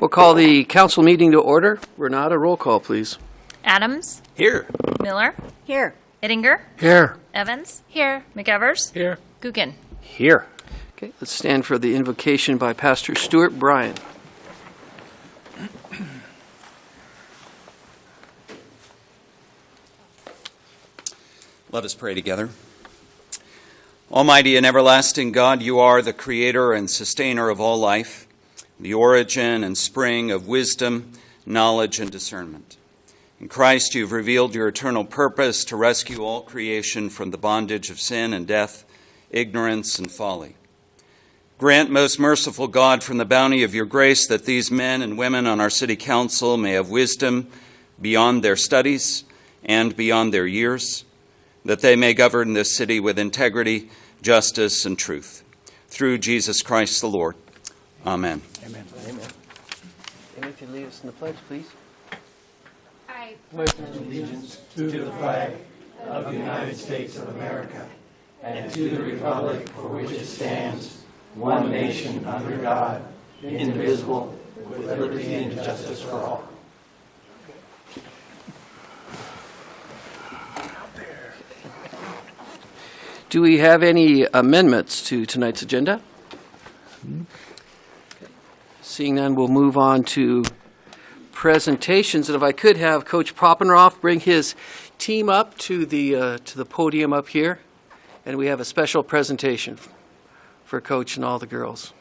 We'll call the council meeting to order. Renata, roll call, please. Adams. Here. Miller. Here. Ittinger. Here. Evans. Here. McEvers. Here. Gookin. Here. Okay, let's stand for the invocation by Pastor Stuart Bryan. Let us pray together. Almighty and everlasting God, you are the creator and sustainer of all life, the origin and spring of wisdom, knowledge, and discernment. In Christ, you've revealed your eternal purpose to rescue all creation from the bondage of sin and death, ignorance and folly. Grant, most merciful God, from the bounty of your grace, that these men and women on our city council may have wisdom beyond their studies and beyond their years, that they may govern this city with integrity, justice, and truth. Through Jesus Christ the Lord. Amen. Amen. Amen. Amy, if you lead us in the pledge, please. I pledge allegiance to the flag of the United States of America and to the republic for which it stands, one nation under God, indivisible, with liberty and justice for all. Do we have any amendments to tonight's agenda? Seeing none, we'll move on to presentations. And if I could have Coach Poppenroff bring his team up to the podium up here, and we have a special presentation for Coach and all the girls.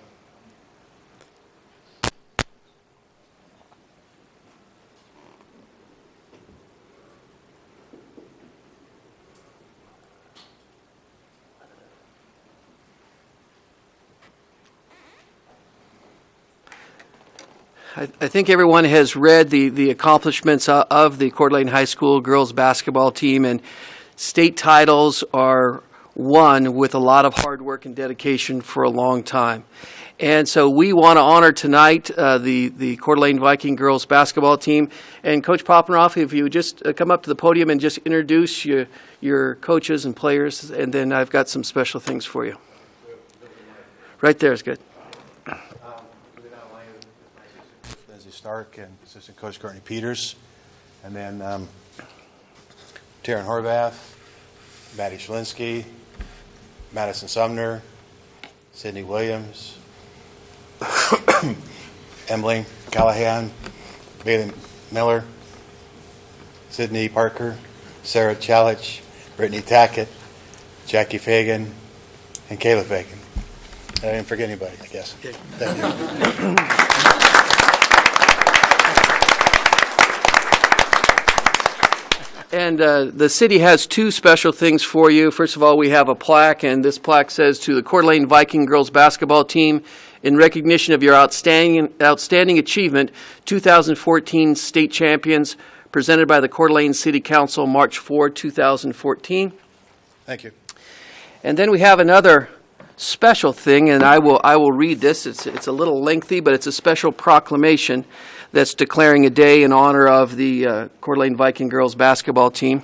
I think everyone has read the accomplishments of the Coeur d'Alene High School girls basketball team, and state titles are won with a lot of hard work and dedication for a long time. And so we want to honor tonight the Coeur d'Alene Viking girls basketball team. And Coach Poppenroff, if you would just come up to the podium and just introduce your coaches and players, and then I've got some special things for you. Right there is good. Stark and assistant coach Courtney Peters, and then Taryn Horvath, Maddie Schlinsky, Madison Sumner, Sydney Williams, Emily Callahan, Bailey Miller, Sydney Parker, Sarah Chalich, Brittany Tackett, Jackie Fagan, and Kayla Fagan. I didn't forget anybody, I guess. Thank you. And the city has two special things for you. First of all, we have a plaque, and this plaque says, "To the Coeur d'Alene Viking girls basketball team, in recognition of your outstanding achievement, 2014 state champions, presented by the Coeur d'Alene City Council, March 4, 2014. Thank you. And then we have another special thing, and I will read this. It's a little lengthy, but it's a special proclamation that's declaring a day in honor of the Coeur d'Alene Viking girls basketball team.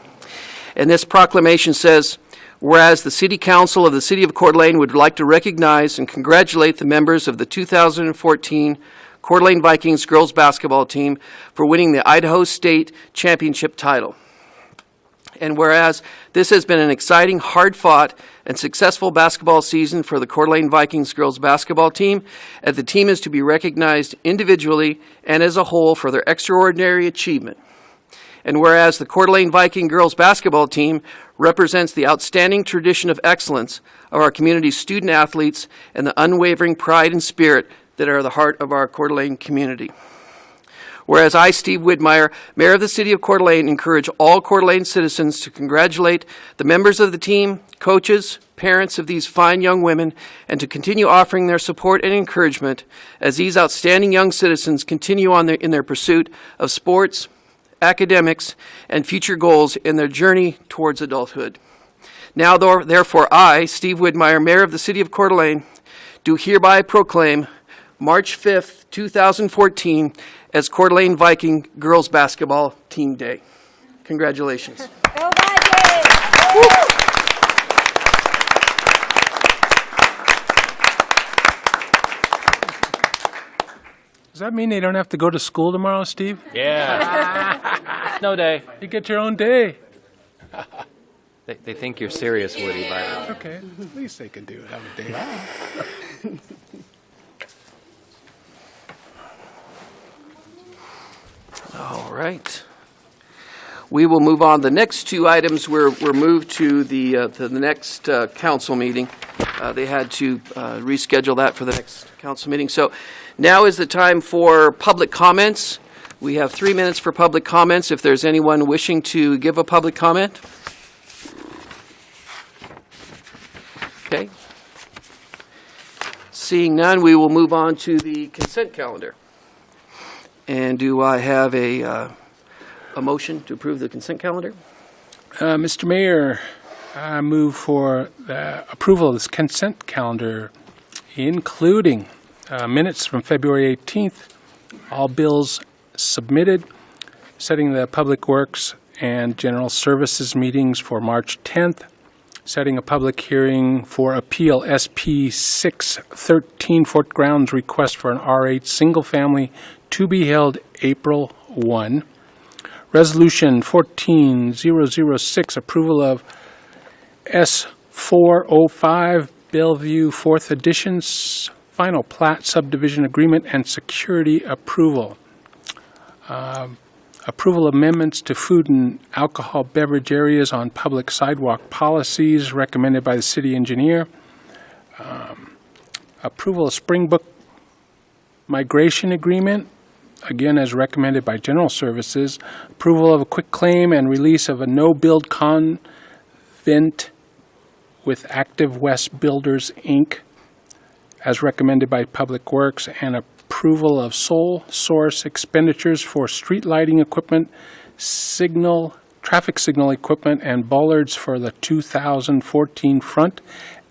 And this proclamation says, whereas the City Council of the City of Coeur d'Alene would like to recognize and congratulate the members of the 2014 Coeur d'Alene Vikings girls basketball team for winning the Idaho State Championship title. And whereas this has been an exciting, hard-fought, and successful basketball season for the Coeur d'Alene Vikings girls basketball team, and the team is to be recognized individually and as a whole for their extraordinary achievement. And whereas the Coeur d'Alene Viking girls basketball team represents the outstanding tradition of excellence of our community's student athletes and the unwavering pride and spirit that are the heart of our Coeur d'Alene community. Whereas I, Steve Widmeyer, Mayor of the City of Coeur d'Alene, encourage all Coeur d'Alene citizens to congratulate the members of the team, coaches, parents of these fine young women, and to continue offering their support and encouragement as these outstanding young citizens continue on in their pursuit of sports, academics, and future goals in their journey towards adulthood. Now, therefore, I, Steve Widmeyer, Mayor of the City of Coeur d'Alene, do hereby proclaim March 5th, 2014, as Coeur d'Alene Viking Girls Basketball Team Day. Congratulations. Go Vikings! that mean they don't have to go to school tomorrow, Steve? Yeah. Snow day. You get your own day. They think you're serious, Woody, by the way. Okay, at least they can do have a day. All right. We will move on. The next two items were moved to the next council meeting. They had to reschedule that for the next council meeting. So now is the time for public comments. We have 3 minutes for public comments. If there's anyone wishing to give a public comment. Okay. Seeing none, we will move on to the consent calendar. And do I have a motion to approve the consent calendar? Mr. Mayor, I move for the approval of this consent calendar, including minutes from February 18th, all bills submitted, setting the Public Works and General Services meetings for March 10th, setting a public hearing for Appeal SP 613 Fort Grounds request for an R8 single-family to be held April 1. Resolution 14006, approval of S405 Bellevue 4th Edition's final plat subdivision agreement and security approval. Approval amendments to food and alcohol beverage areas on public sidewalk policies recommended by the city engineer. Approval of Springbrook migration agreement, again as recommended by General Services. Approval of a quick claim and release of a no-build convent with Active West Builders, Inc., as recommended by Public Works, and approval of sole source expenditures for street lighting equipment, traffic signal equipment, and bollards for the 2014 Front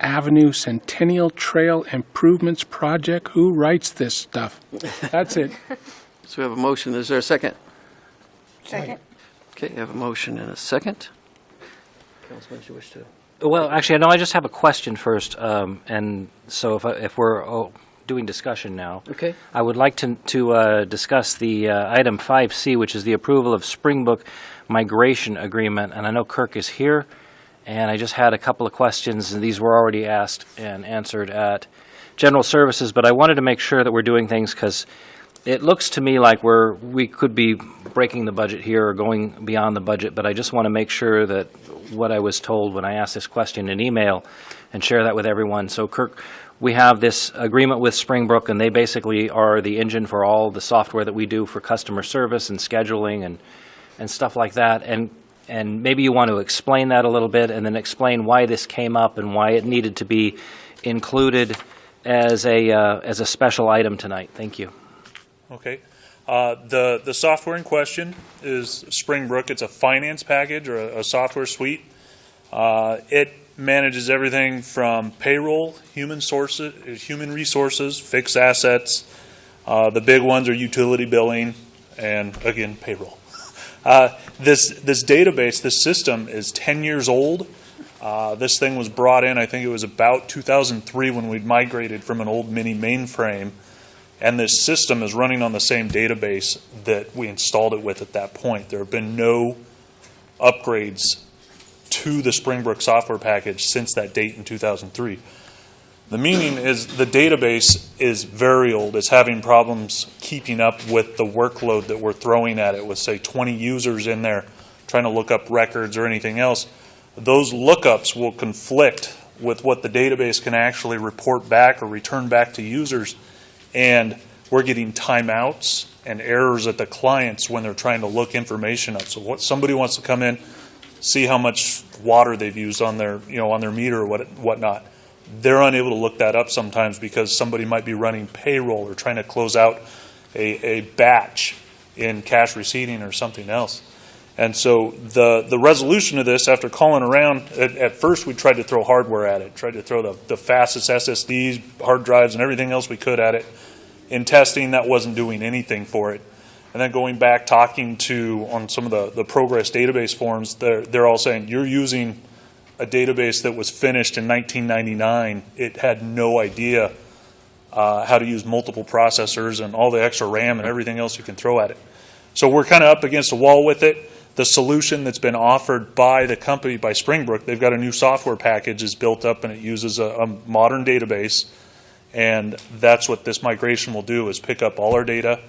Avenue Centennial Trail Improvements Project. Who writes this stuff? That's it. So we have a motion. Is there a second? Second. Okay, I have a motion and a second. Councilman, you wish to? Well, actually, no, I just have a question first. And so if we're doing discussion now, Okay. I would like to discuss the item 5C, which is the approval of Springbrook migration agreement. And I know Kirk is here, and I just had a couple of questions, and these were already asked and answered at General Services, but I wanted to make sure that we're doing things because it looks to me like we could be breaking the budget here or going beyond the budget, but I just want to make sure that what I was told when I asked this question in email and share that with everyone. So, Kirk, we have this agreement with Springbrook, and they basically are the engine for all the software that we do for customer service and scheduling and stuff like that. And maybe you want to explain that a little bit and then explain why this came up and why it needed to be included as a special item tonight. Thank you. Okay. The software in question is Springbrook. It's a finance package or a software suite. It manages everything from payroll, human resources, fixed assets. The big ones are utility billing and, again, payroll. This database, this system is 10 years old. This thing was brought in, I think it was about 2003 when we'd migrated from an old mini mainframe. And this system is running on the same database that we installed it with at that point. There have been no upgrades to the Springbrook software package since that date in 2003. The meaning is the database is very old. It's having problems keeping up with the workload that we're throwing at it with, say, 20 users in there trying to look up records or anything else. Those lookups will conflict with what the database can actually report back or return back to users. And we're getting timeouts and errors at the clients when they're trying to look information up. So what somebody wants to come in, see how much water they've used on their meter or whatnot. They're unable to look that up sometimes because somebody might be running payroll or trying to close out a batch in cash receipting or something else. And so the resolution of this, after calling around, at first we tried to throw hardware at it, tried to throw the fastest SSDs, hard drives, and everything else we could at it. In testing, that wasn't doing anything for it. And then going back, talking to, on some of the Progress database forums, they're all saying, you're using a database that was finished in 1999. It had no idea how to use multiple processors and all the extra RAM and everything else you can throw at it. So we're kind of up against a wall with it. The solution that's been offered by the company, by Springbrook, they've got a new software package is built up, and it uses a modern database, and that's what this migration will do, is pick up all our data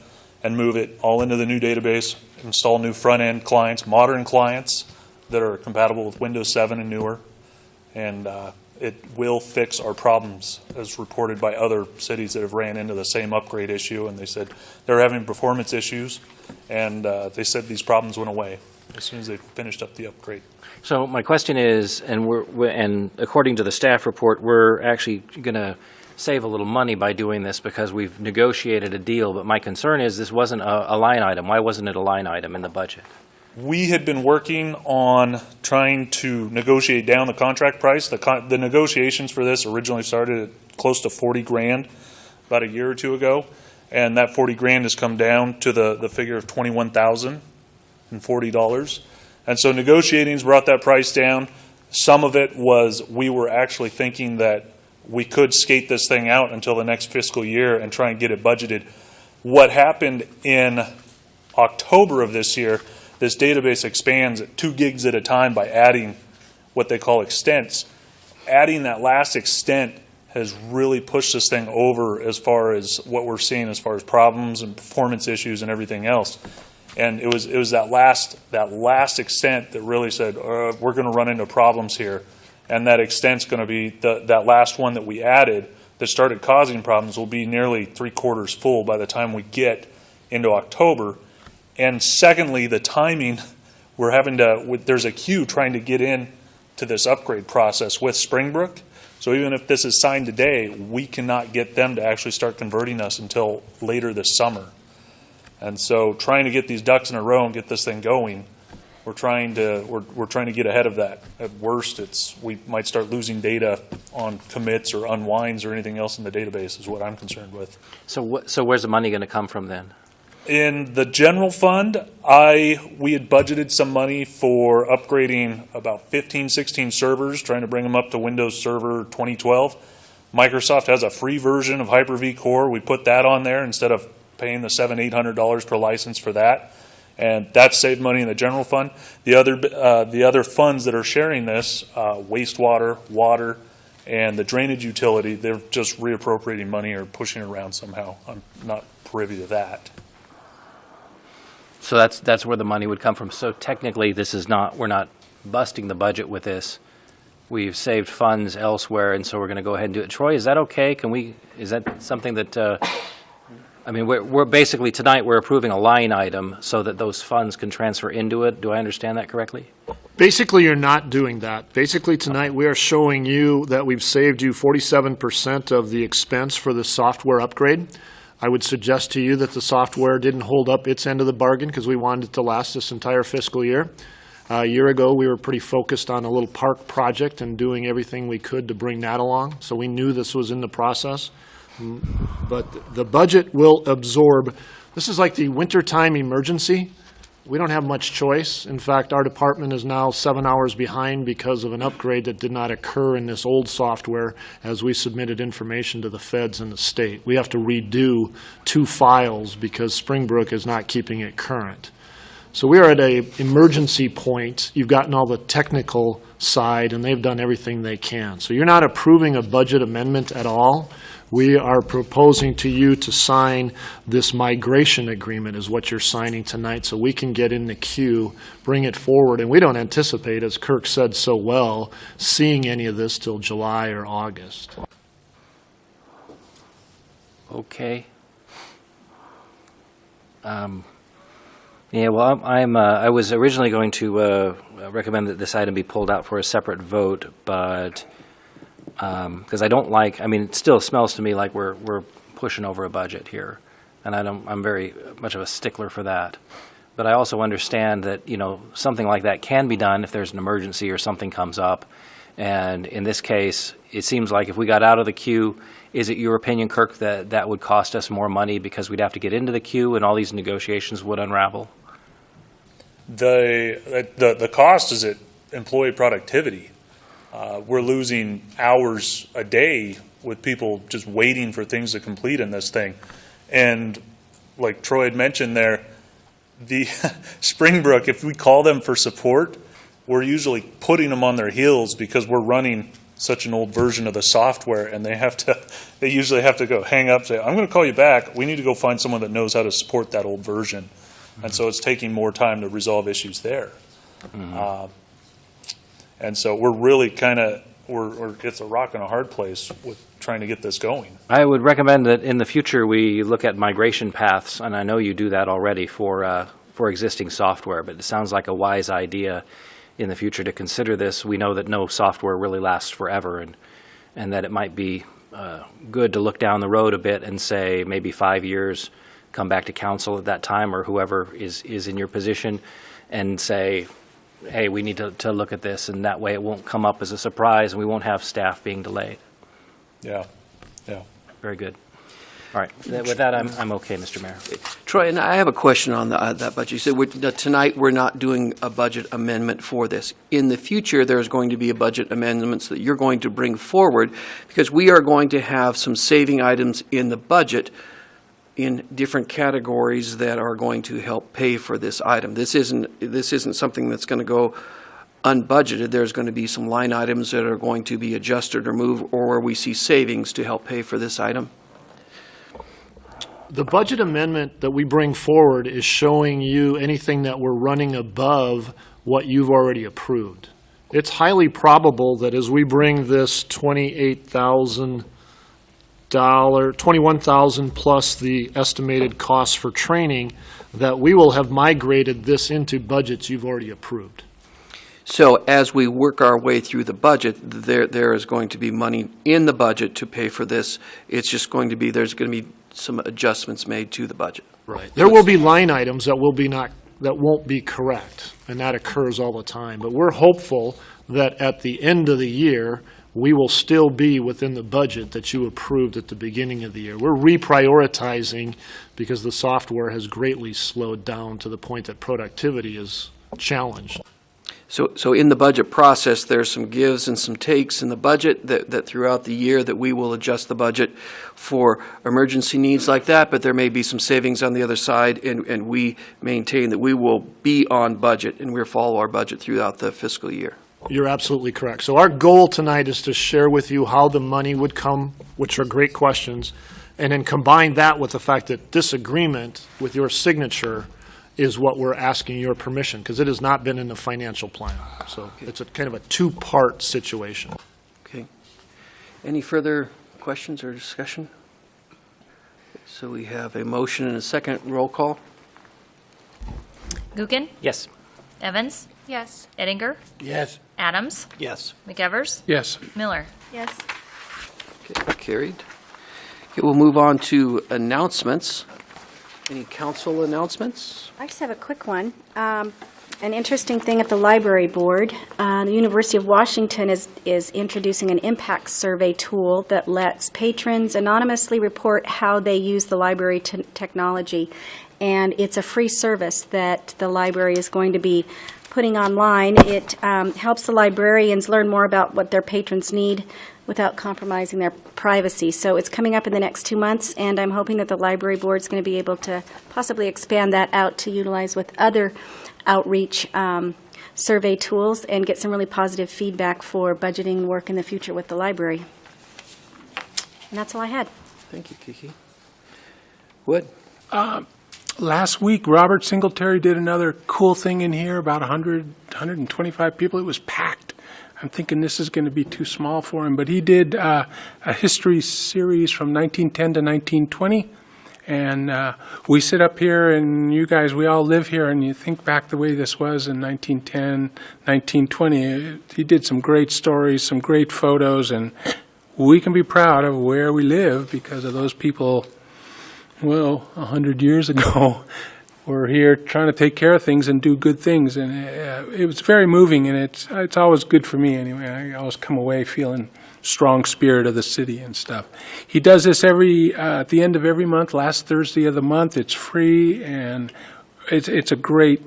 and move it all into the new database, install new front-end clients, modern clients that are compatible with Windows 7 and newer, and it will fix our problems, as reported by other cities that have ran into the same upgrade issue, and they said they're having performance issues, and they said these problems went away as soon as they finished up the upgrade. So my question is, and according to the staff report, we're actually going to save a little money by doing this because we've negotiated a deal, but my concern is this wasn't a line item. Why wasn't it a line item in the budget? We had been working on trying to negotiate down the contract price. The negotiations for this originally started at close to 40 grand about a year or two ago, and that 40 grand has come down to the figure of $21,040. And so negotiations brought that price down. Some of it was we were actually thinking that we could skate this thing out until the next fiscal year and try and get it budgeted. What happened in October of this year, this database expands at 2 gigs at a time by adding what they call extents. Adding that last extent has really pushed this thing over as far as what we're seeing as far as problems and performance issues and everything else. And it was that last extent that really said, we're going to run into problems here. And that extent's going to be, that last one that we added that started causing problems will be nearly 3/4 full by the time we get into October. And secondly, the timing, we're having to, there's a queue trying to get in to this upgrade process with Springbrook. So even if this is signed today, we cannot get them to actually start converting us until later this summer. And so trying to get these ducks in a row and get this thing going, we're trying to get ahead of that. At worst, we might start losing data on commits or unwinds or anything else in the database is what I'm concerned with. So where's the money going to come from then? In the general fund, we had budgeted some money for upgrading about 15, 16 servers, trying to bring them up to Windows Server 2012. Microsoft has a free version of Hyper-V Core. We put that on there instead of paying the $700, $800 per license for that. And that saved money in the general fund. The other funds that are sharing this, wastewater, water, and the drainage utility, they're just reappropriating money or pushing it around somehow. I'm not privy to that. So that's where the money would come from. So technically, we're not busting the budget with this. We've saved funds elsewhere, and so we're going to go ahead and do it. Troy, is that okay? Is that something that, I mean, we're basically, tonight, we're approving a line item so that those funds can transfer into it. Do I understand that correctly? Basically, you're not doing that. Basically, tonight, we are showing you that we've saved you 47% of the expense for the software upgrade. I would suggest to you that the software didn't hold up its end of the bargain because we wanted it to last this entire fiscal year. A year ago, we were pretty focused on a little park project and doing everything we could to bring that along, so we knew this was in the process. But the budget will absorb. This is like the wintertime emergency. We don't have much choice. In fact, our department is now 7 hours behind because of an upgrade that did not occur in this old software as we submitted information to the feds and the state. We have to redo 2 files because Springbrook is not keeping it current. So we are at an emergency point. You've gotten all the technical side, and they've done everything they can. So you're not approving a budget amendment at all. We are proposing to you to sign this migration agreement is what you're signing tonight so we can get in the queue, bring it forward. And we don't anticipate, as Kirk said so well, seeing any of this till July or August. Okay. Yeah, well, I was originally going to recommend that this item be pulled out for a separate vote, but because I don't like, I mean, it still smells to me like we're pushing over a budget here, and I'm very much of a stickler for that. But I also understand that, you know, something like that can be done if there's an emergency or something comes up. And in this case, it seems like if we got out of the queue, is it your opinion, Kirk, that that would cost us more money because we'd have to get into the queue and all these negotiations would unravel? The cost is at employee productivity. We're losing hours a day with people just waiting for things to complete in this thing. And like Troy had mentioned there, the Springbrook, if we call them for support, we're usually putting them on their heels because we're running such an old version of the software, and they usually have to go hang up, say, I'm going to call you back. We need to go find someone that knows how to support that old version. And so it's taking more time to resolve issues there. And so we're really it's a rock and a hard place with trying to get this going. I would recommend that in the future we look at migration paths, and I know you do that already for existing software, but it sounds like a wise idea in the future to consider this. We know that no software really lasts forever, and that it might be good to look down the road a bit and say maybe 5 years, come back to council at that time, or whoever is in your position, and say, hey, we need to look at this, and that way it won't come up as a surprise and we won't have staff being delayed. Yeah. Very good. All right, with that, I'm okay, Mr. Mayor. Troy, and I have a question on that budget. You said tonight we're not doing a budget amendment for this. In the future, there's going to be a budget amendments that you're going to bring forward, because we are going to have some saving items in the budget in different categories that are going to help pay for this item. This isn't something that's going to go unbudgeted. There's going to be some line items that are going to be adjusted or moved, or where we see savings to help pay for this item. The budget amendment that we bring forward is showing you anything that we're running above what you've already approved. It's highly probable that as we bring this $21,000 plus the estimated costs for training, that we will have migrated this into budgets you've already approved. So as we work our way through the budget, there is going to be money in the budget to pay for this. It's just going to be, there's going to be some adjustments made to the budget. Right. There will be line items that won't be correct, and that occurs all the time. But we're hopeful that at the end of the year, we will still be within the budget that you approved at the beginning of the year. We're reprioritizing because the software has greatly slowed down to the point that productivity is challenged. So in the budget process, there's some gives and some takes in the budget that throughout the year that we will adjust the budget for emergency needs like that, but there may be some savings on the other side, and we maintain that we will be on budget and we'll follow our budget throughout the fiscal year. You're absolutely correct. So our goal tonight is to share with you how the money would come, which are great questions, and then combine that with the fact that this agreement with your signature is what we're asking your permission, because it has not been in the financial plan. So it's a kind of a two-part situation. Okay. Any further questions or discussion? So we have a motion and a second. Roll call. Gookin? Yes. Evans? Yes. Eddinger? Yes. Adams? Yes. McEvers? Yes. Miller? Yes. Okay, carried. Okay, we'll move on to announcements. Any council announcements? I just have a quick one. An interesting thing at the library board, the University of Washington is introducing an impact survey tool that lets patrons anonymously report how they use the library technology. And it's a free service that the library is going to be putting online. It helps the librarians learn more about what their patrons need without compromising their privacy. So it's coming up in the next 2 months, and I'm hoping that the library board is going to be able to possibly expand that out to utilize with other outreach survey tools and get some really positive feedback for budgeting and work in the future with the library. And that's all I had. Thank you, Kiki. Wood? Last week, Robert Singletary did another cool thing in here, about 125 people. It was packed. I'm thinking this is going to be too small for him, but he did a history series from 1910 to 1920. And we sit up here, and you guys, we all live here, and you think back the way this was in 1910, 1920. He did some great stories, some great photos, and we can be proud of where we live because of those people. Well, 100 years ago, we're here trying to take care of things and do good things, and it was very moving, and it's always good for me anyway. I always come away feeling strong spirit of the city and stuff. He does this at the end of every month, last Thursday of the month. It's free, and it's a great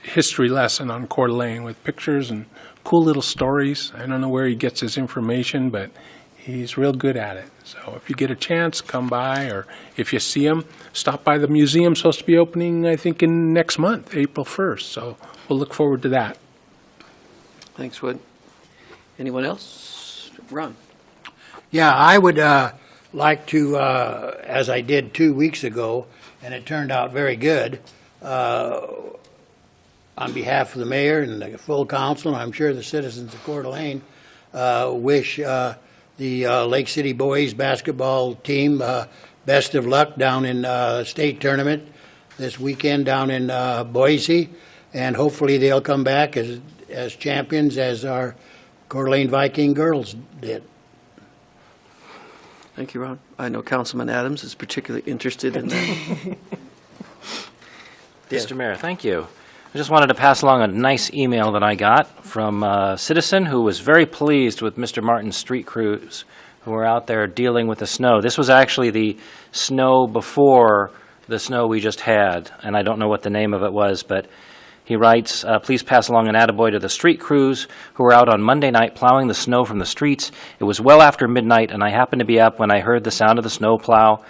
history lesson on Coeur d'Alene with pictures and cool little stories. I don't know where he gets his information, but He's real good at it. So if you get a chance, come by, or if you see him, stop by the museum. Supposed to be opening, I think, in next month, April 1st. So we'll look forward to that. Thanks, Wood. Anyone else? Ron? Yeah, I would like to, as I did 2 weeks ago, and it turned out very good, on behalf of the mayor and the full council, and I'm sure the citizens of Coeur d'Alene, wish the Lake City Boys basketball team best of luck down in state tournament this weekend down in Boise, and hopefully they'll come back as champions as our Coeur d'Alene Viking girls did. Thank you, Ron. I know Councilman Adams is particularly interested in that. Mr. Mayor, thank you. I just wanted to pass along a nice email that I got from a citizen who was very pleased with Mr. Martin's street crews who were out there dealing with the snow. This was actually the snow before the snow we just had, and I don't know what the name of it was, but he writes, please pass along an attaboy to the street crews who were out on Monday night plowing the snow from the streets. It was well after midnight, and I happened to be up when I heard the sound of the snow plow.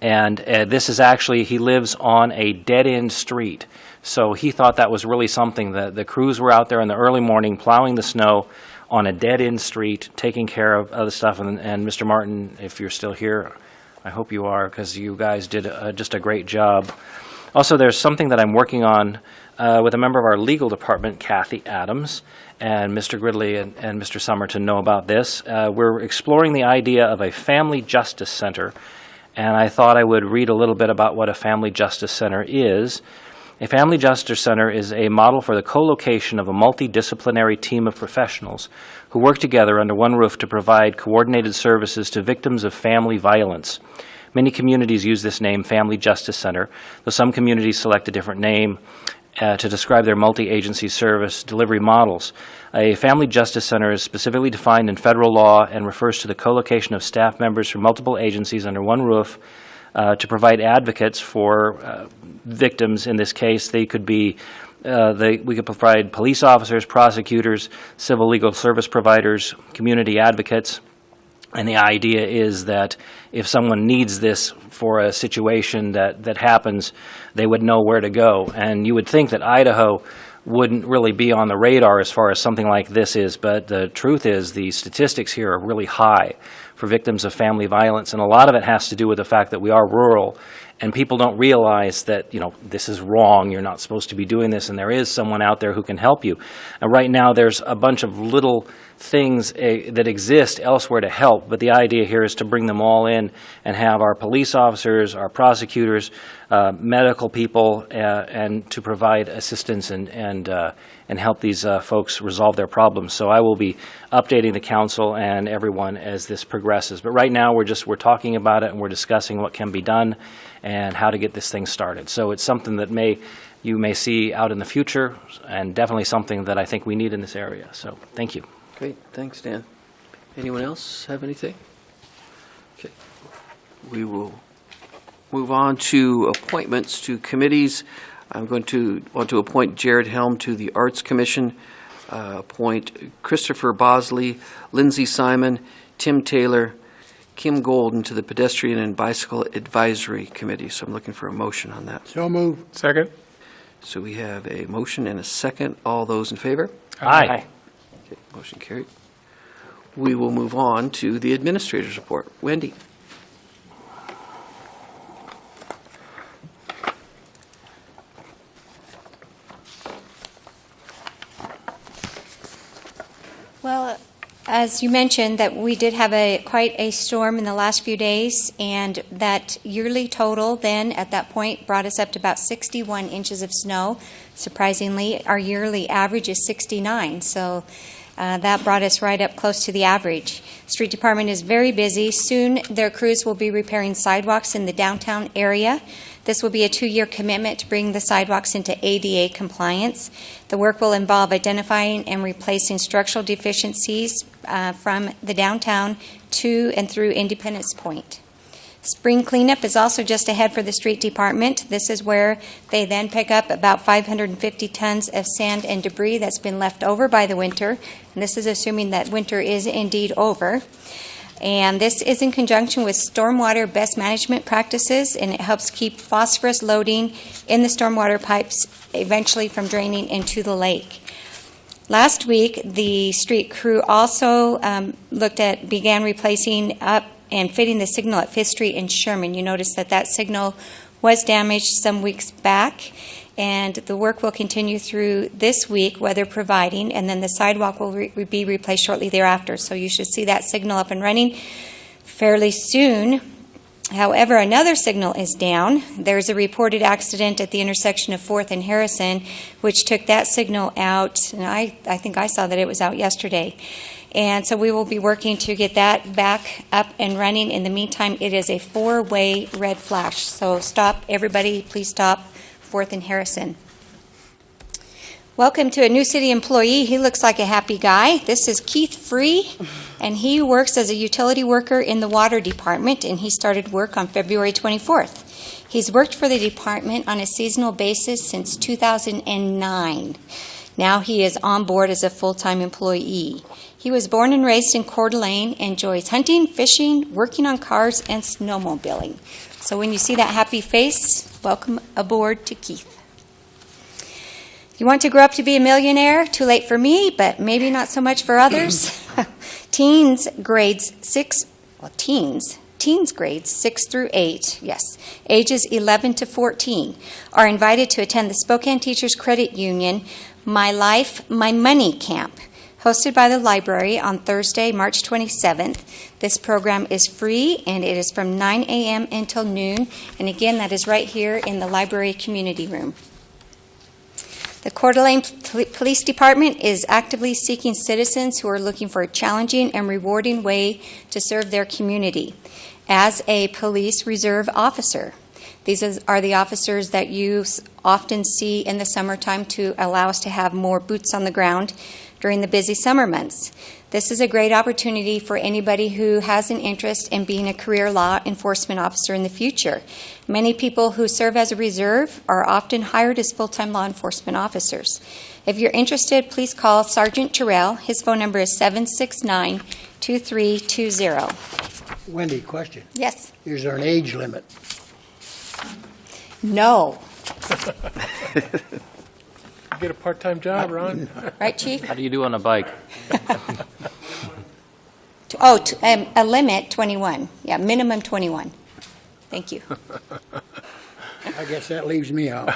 And this is actually, he lives on a dead-end street. So he thought that was really something. The crews were out there in the early morning plowing the snow on a dead-end street, taking care of other stuff. And Mr. Martin, if you're still here, I hope you are, because you guys did just a great job. Also, there's something that I'm working on with a member of our legal department, Kathy Adams, and Mr. Gridley and Mr. Summerton know about this. We're exploring the idea of a family justice center, and I thought I would read a little bit about what a family justice center is. A family justice center is a model for the co-location of a multidisciplinary team of professionals who work together under one roof to provide coordinated services to victims of family violence. Many communities use this name, Family Justice Center, though some communities select a different name to describe their multi-agency service delivery models. A family justice center is specifically defined in federal law and refers to the co-location of staff members from multiple agencies under one roof to provide advocates for victims. In this case, they could be we could provide police officers, prosecutors, civil legal service providers, community advocates. And the idea is that if someone needs this for a situation that happens, they would know where to go. And you would think that Idaho wouldn't really be on the radar as far as something like this is, but the truth is the statistics here are really high for victims of family violence, and a lot of it has to do with the fact that we are rural, and people don't realize that, you know, this is wrong, you're not supposed to be doing this, and there is someone out there who can help you. And right now there's a bunch of little things that exist elsewhere to help, but the idea here is to bring them all in and have our police officers, our prosecutors, medical people, and to provide assistance and help these folks resolve their problems. So I will be updating the council and everyone as this progresses. But right now we're talking about it and we're discussing what can be done and how to get this thing started. So it's something that you may see out in the future, and definitely something that I think we need in this area. So thank you. Great, thanks, Dan. Anyone else have anything? Okay, we will move on to appointments to committees. I'm going to want to appoint Jared Helm to the Arts Commission, appoint Christopher Bosley, Lindsay Simon, Tim Taylor, Kim Golden to the Pedestrian and Bicycle Advisory Committee. So I'm looking for a motion on that. So move. Second? So we have a motion and a second. All those in favor? Aye. Okay, motion carried. We will move on to the administrator's report. Wendy. Well, as you mentioned, that we did have quite a storm in the last few days, and that yearly total then at that point brought us up to about 61 inches of snow. Surprisingly, our yearly average is 69, so that brought us right up close to the average. Street Department is very busy. Soon their crews will be repairing sidewalks in the downtown area. This will be a 2-year commitment to bring the sidewalks into ADA compliance. The work will involve identifying and replacing structural deficiencies from the downtown to and through Independence Point. Spring cleanup is also just ahead for the Street Department. This is where they then pick up about 550 tons of sand and debris that's been left over by the winter. And this is assuming that winter is indeed over. And this is in conjunction with stormwater best management practices, and it helps keep phosphorus loading in the stormwater pipes eventually from draining into the lake. Last week, the street crew also began replacing up and fitting the signal at 5th Street in Sherman. You notice that signal was damaged some weeks back, and the work will continue through this week, weather permitting, and then the sidewalk will be replaced shortly thereafter. So you should see that signal up and running fairly soon. However, another signal is down. There's a reported accident at the intersection of 4th and Harrison, which took that signal out, and I think I saw that it was out yesterday. And so we will be working to get that back up and running. In the meantime, it is a 4-way red flash. So stop, everybody, please stop 4th and Harrison. Welcome to a new city employee. He looks like a happy guy. This is Keith Free, and he works as a utility worker in the water department, and he started work on February 24th. He's worked for the department on a seasonal basis since 2009. Now he is on board as a full-time employee. He was born and raised in Coeur d'Alene, enjoys hunting, fishing, working on cars, and snowmobiling. So when you see that happy face, welcome aboard to Keith. You want to grow up to be a millionaire? Too late for me, but maybe not so much for others. Teens grades 6 through 8, yes, ages 11 to 14, are invited to attend the Spokane Teachers Credit Union My Life, My Money Camp, hosted by the library on Thursday, March 27th. This program is free, and it is from 9 a.m. until noon. And again, that is right here in the library community room. The Coeur d'Alene Police Department is actively seeking citizens who are looking for a challenging and rewarding way to serve their community as a police reserve officer. These are the officers that you often see in the summertime to allow us to have more boots on the ground during the busy summer months. This is a great opportunity for anybody who has an interest in being a career law enforcement officer in the future. Many people who serve as a reserve are often hired as full-time law enforcement officers. If you're interested, please call Sergeant Terrell. His phone number is 769-2320. Wendy, question. Yes. Is there an age limit? No. Get a part-time job, Ron. Right, Chief? How do you do on a bike? A limit, 21. Yeah, minimum 21. Thank you. I guess that leaves me out.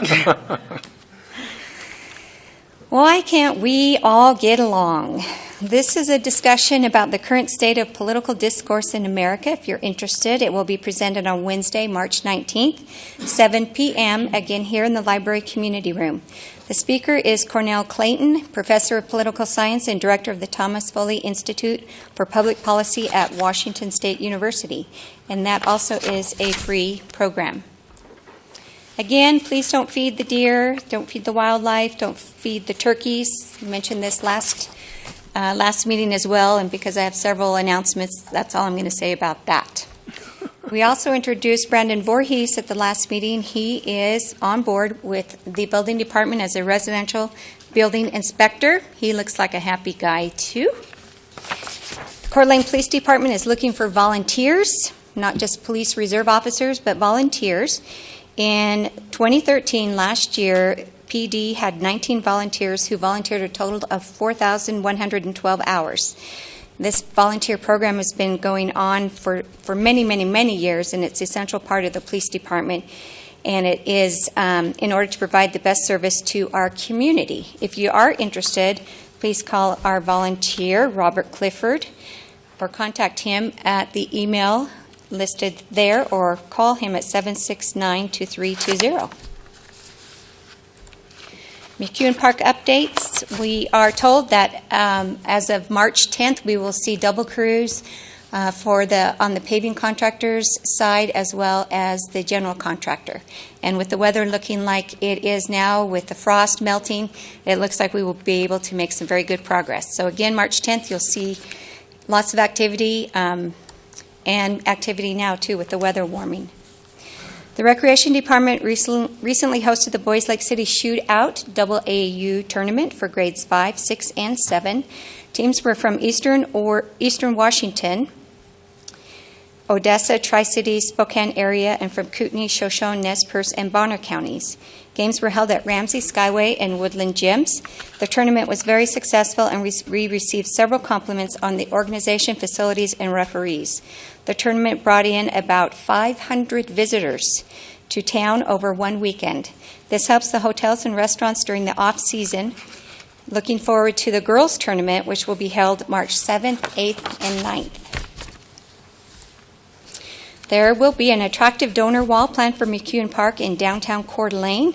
Why can't we all get along? This is a discussion about the current state of political discourse in America. If you're interested, it will be presented on Wednesday, March 19th, 7 p.m., again here in the library community room. The speaker is Cornell Clayton, Professor of Political Science and Director of the Thomas Foley Institute for Public Policy at Washington State University, and that also is a free program. Again, please don't feed the deer, don't feed the wildlife, don't feed the turkeys. I mentioned this last meeting as well, and because I have several announcements, that's all I'm going to say about that. We also introduced Brandon Voorhees at the last meeting. He is on board with the building department as a residential building inspector. He looks like a happy guy, too. The Coeur d'Alene Police Department is looking for volunteers, not just police reserve officers, but volunteers. In 2013, last year, PD had 19 volunteers who volunteered a total of 4,112 hours. This volunteer program has been going on for many, many, many years, and it's an essential part of the police department, and it is in order to provide the best service to our community. If you are interested, please call our volunteer, Robert Clifford, or contact him at the email listed there, or call him at 769-2320. McEwen Park updates. We are told that as of March 10th, we will see double crews on the paving contractor's side as well as the general contractor. And with the weather looking like it is now, with the frost melting, it looks like we will be able to make some very good progress. So again, March 10th, you'll see lots of activity and activity now too with the weather warming. The Recreation Department recently hosted the Boys Lake City Shootout AAU tournament for grades 5, 6, and 7. Teams were from Eastern Washington, Odessa, Tri-Cities, Spokane area, and from Kootenai, Shoshone, Nez Perce, and Bonner counties. Games were held at Ramsey, Skyway, and Woodland gyms. The tournament was very successful, and we received several compliments on the organization, facilities, and referees. The tournament brought in about 500 visitors to town over one weekend. This helps the hotels and restaurants during the off-season. Looking forward to the girls' tournament, which will be held March 7th, 8th, and 9th. There will be an attractive donor wall planned for McEwen Park in downtown Coeur d'Alene,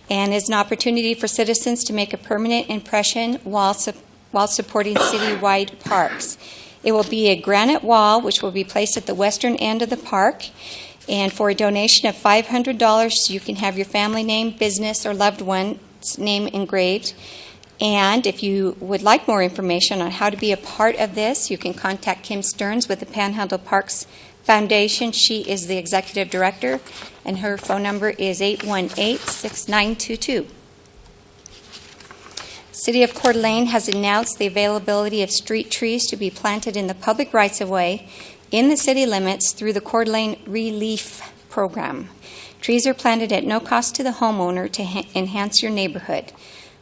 and is an opportunity for citizens to make a permanent impression while supporting citywide parks. It will be a granite wall which will be placed at the western end of the park, and for a donation of $500 you can have your family name, business, or loved one's name engraved. And if you would like more information on how to be a part of this, you can contact Kim Stearns with the Panhandle Parks Foundation. She is the executive director, and her phone number is 818-6922. City of Coeur d'Alene has announced the availability of street trees to be planted in the public rights-of-way in the city limits through the Coeur d'Alene Relief Program. Trees are planted at no cost to the homeowner to enhance your neighborhood.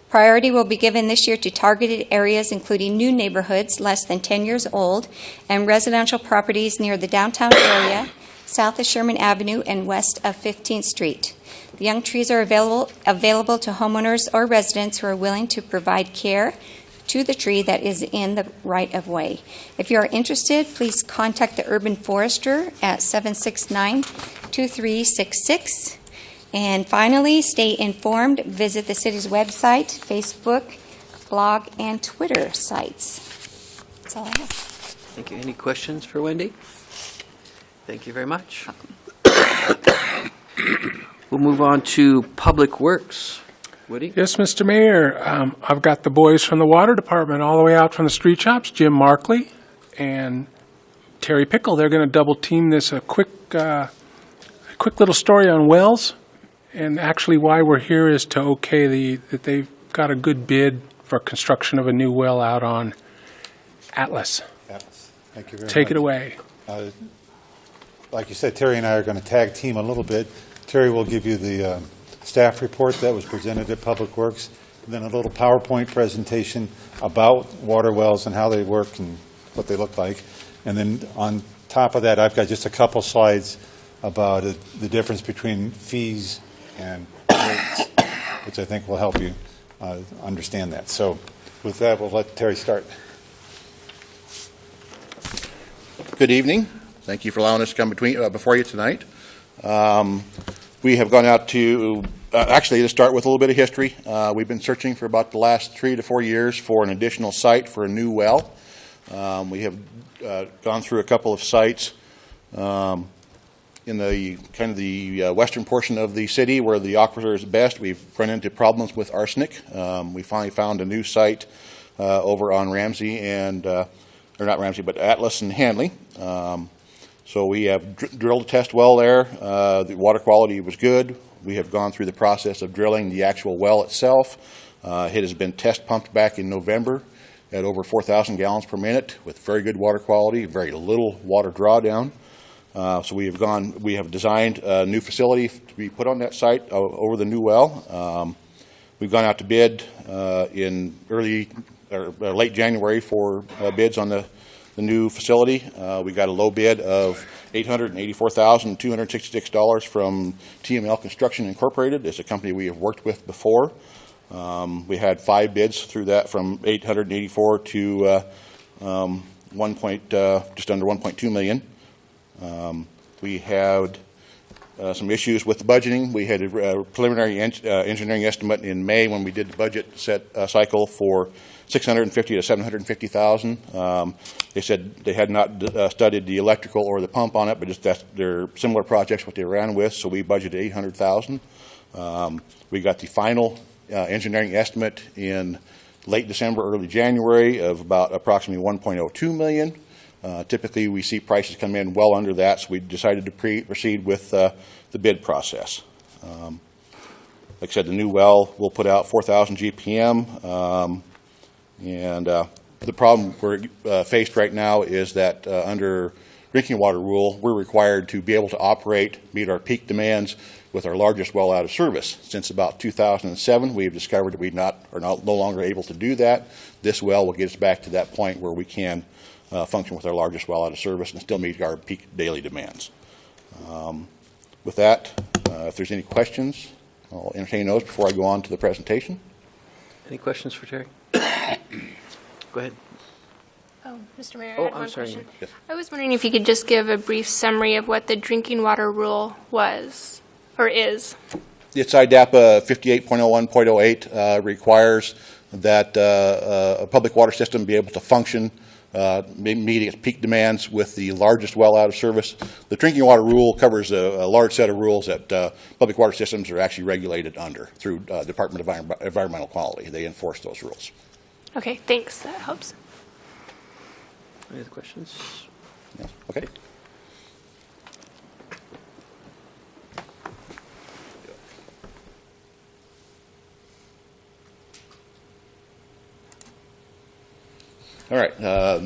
Priority will be given this year to targeted areas including new neighborhoods less than 10 years old and residential properties near the downtown area, south of Sherman Avenue, and west of 15th Street. The young trees are available to homeowners or residents who are willing to provide care to the tree that is in the right-of-way. If you are interested, please contact the urban forester at 769-2366. And finally, stay informed. Visit the city's website, Facebook, blog, and Twitter sites. That's all I have. Thank you. Any questions for Wendy? Thank you very much. We'll move on to Public Works. Woody? Yes, Mr. Mayor. I've got the boys from the Water Department all the way out from the street shops, Jim Markley and Terry Pickle. They're going to double team this. A quick little story on wells. And actually why we're here is to okay that they've got a good bid for construction of a new well out on Atlas. Yes. Thank you very much. Take it away. Like you said, Terry and I are going to tag team a little bit. Terry will give you the staff report that was presented at Public Works, and then a little PowerPoint presentation about water wells and how they work and what they look like. And then on top of that, I've got just a couple slides about the difference between fees and rates, which I think will help you understand that. So with that, we'll let Terry start. Good evening. Thank you for allowing us to come before you tonight. We have gone out to, actually to start with a little bit of history, we've been searching for about the last 3 to 4 years for an additional site for a new well. We have gone through a couple of sites in the kind of the western portion of the city where the aquifer is best. We've run into problems with arsenic. We finally found a new site over on Ramsey and, or not Ramsey, but Atlas and Hanley. So we have drilled a test well there. The water quality was good. We have gone through the process of drilling the actual well itself. It has been test pumped back in November at over 4,000 gallons per minute with very good water quality, very little water drawdown. So we have designed a new facility to be put on that site over the new well. We've gone out to bid in late January for bids on the new facility. We got a low bid of $884,266 from TML Construction Incorporated. It's a company we have worked with before. We had 5 bids through that from $884 to just under $1.2 million. We had some issues with the budgeting. We had a preliminary engineering estimate in May when we did the budget cycle for $650,000 to $750,000. They said they had not studied the electrical or the pump on it, but they're similar projects what they ran with, so we budgeted $800,000. We got the final engineering estimate in late December, early January of about approximately $1.02 million. Typically, we see prices come in well under that, so we decided to proceed with the bid process. Like I said, the new well will put out 4,000 GPM, and the problem we're faced right now is that under drinking water rule, we're required to be able to operate, meet our peak demands with our largest well out of service. Since about 2007, we have discovered that we are no longer able to do that. This well will get us back to that point where we can function with our largest well out of service and still meet our peak daily demands. With that, if there's any questions, I'll entertain those before I go on to the presentation. Any questions for Terry? Go ahead. Oh, Mr. Mayor, Oh, I had I'm one sorry. question. Yes. I was wondering if you could just give a brief summary of what the drinking water rule was, or is. It's IDAPA 58.01.08 requires that a public water system be able to function, meeting its peak demands with the largest well out of service. The drinking water rule covers a large set of rules that public water systems are actually regulated under through Department of Environmental Quality. They enforce those rules. Okay, thanks. That helps. Any other questions? Yeah. Okay. All right,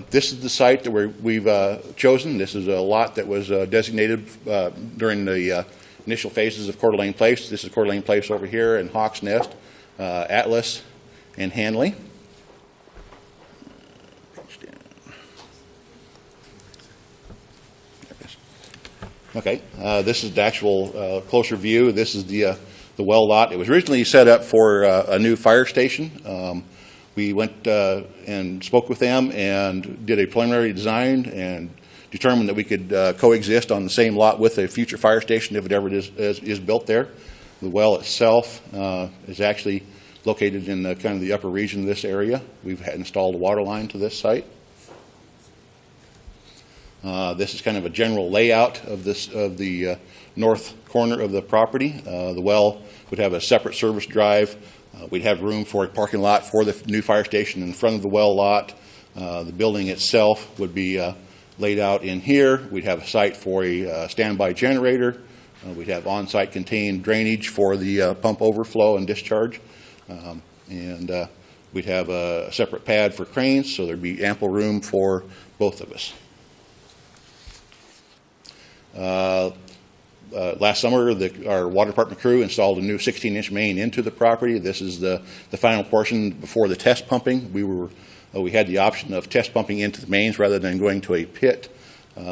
this is the site that we've chosen. This is a lot that was designated during the initial phases of Coeur d'Alene Place. This is Coeur d'Alene Place over here, and Hawks Nest, Atlas, and Hanley. Okay, this is the actual closer view. This is the well lot. It was originally set up for a new fire station. We went and spoke with them and did a preliminary design and determined that we could coexist on the same lot with a future fire station if it ever is built there. The well itself is actually located in kind of the upper region of this area. We've had installed a water line to this site. This is kind of a general layout of the north corner of the property. The well would have a separate service drive. We'd have room for a parking lot for the new fire station in front of the well lot. The building itself would be laid out in here. We'd have a site for a standby generator. We'd have on-site contained drainage for the pump overflow and discharge. And we'd have a separate pad for cranes, so there'd be ample room for both of us. Last summer, our water department crew installed a new 16-inch main into the property. This is the final portion before the test pumping. We had the option of test pumping into the mains rather than going to a pit.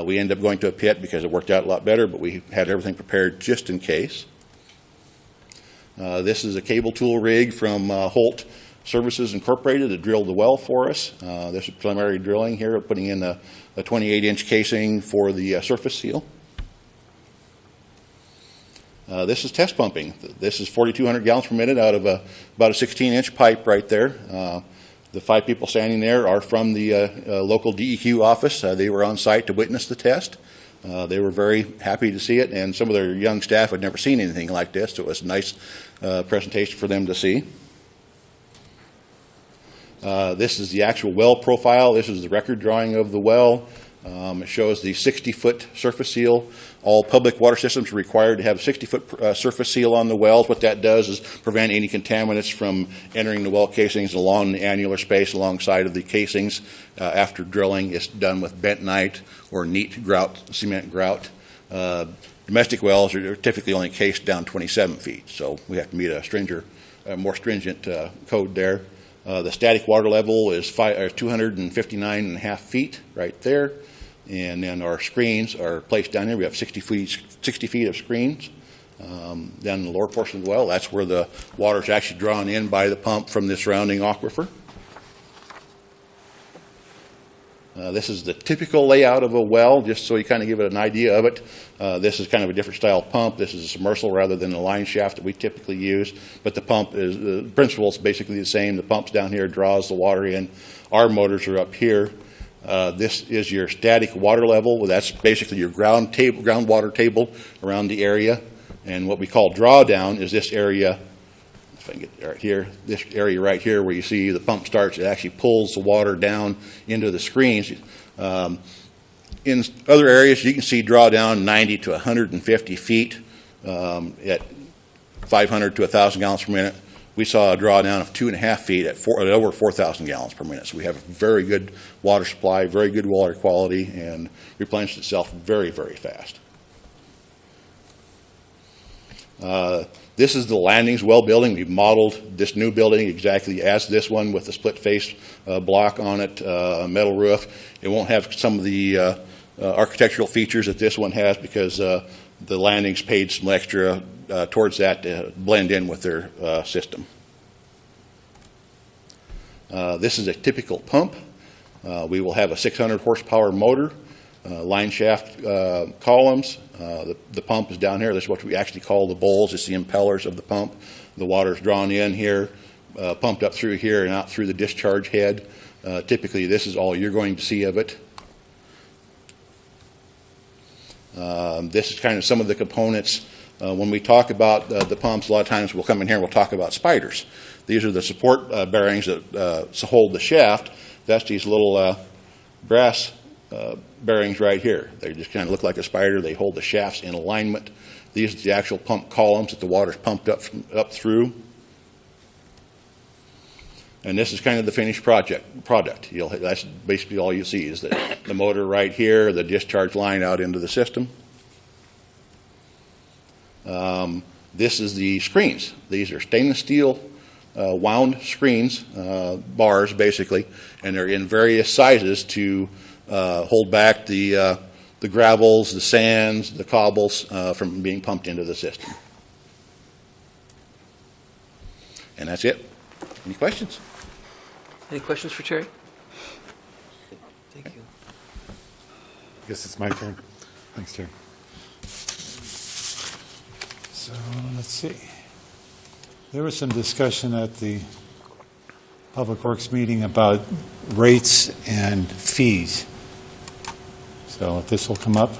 We ended up going to a pit because it worked out a lot better, but we had everything prepared just in case. This is a cable tool rig from Holt Services Incorporated that drilled the well for us. This is preliminary drilling here, putting in a 28-inch casing for the surface seal. This is test pumping. This is 4,200 gallons per minute out of about a 16-inch pipe right there. The 5 people standing there are from the local DEQ office. They were on site to witness the test. They were very happy to see it, and some of their young staff had never seen anything like this, so it was a nice presentation for them to see. This is the actual well profile. This is the record drawing of the well. It shows the 60-foot surface seal. All public water systems are required to have a 60-foot surface seal on the wells. What that does is prevent any contaminants from entering the well casings along the annular space alongside of the casings. After drilling, it's done with bentonite or neat grout, cement grout. Domestic wells are typically only cased down 27 feet, so we have to meet a more stringent code there. The static water level is 259.5 feet right there. And then our screens are placed down here. We have 60 feet of screens. Down in the lower portion of the well, that's where the water is actually drawn in by the pump from the surrounding aquifer. This is the typical layout of a well, just so you kind of give it an idea of it. This is kind of a different style pump. This is a submersible rather than the line shaft that we typically use. But the principle is basically the same. The pump's down here, draws the water in. Our motors are up here. This is your static water level. That's basically your groundwater table around the area. And what we call drawdown is this area, if I can get it right here, this area right here where you see the pump starts, it actually pulls the water down into the screens. In other areas, you can see drawdown 90 to 150 feet at 500 to 1,000 gallons per minute. we saw a drawdown of 2.5 feet at over 4,000 gallons per minute. So we have a very good water supply, very good water quality, and replenished itself very, very fast. This is the Landings well building. We've modeled this new building exactly as this one with the split face block on it, metal roof. It won't have some of the architectural features that this one has because the Landings paid some extra towards that to blend in with their system. This is a typical pump. We will have a 600 horsepower motor, line shaft columns. The pump is down here. This is what we actually call the bowls. It's the impellers of the pump. The water is drawn in here, pumped up through here and out through the discharge head. Typically, this is all you're going to see of it. This is kind of some of the components. When we talk about the pumps, a lot of times we'll come in here and we'll talk about spiders. These are the support bearings that hold the shaft. That's these little brass bearings right here. They just kind of look like a spider. They hold the shafts in alignment. These are the actual pump columns that the water's pumped up through. And this is kind of the finished product. That's basically all you see is the motor right here, the discharge line out into the system. This is the screens. These are stainless steel wound screens, bars basically, and they're in various sizes to hold back the gravels, the sands, the cobbles from being pumped into the system. And that's it. Any questions? Any questions for Terry? Thank you. I guess it's my turn. Thanks, Terry. So let's see. There was some discussion at the Public Works meeting about rates and fees. So if this will come up.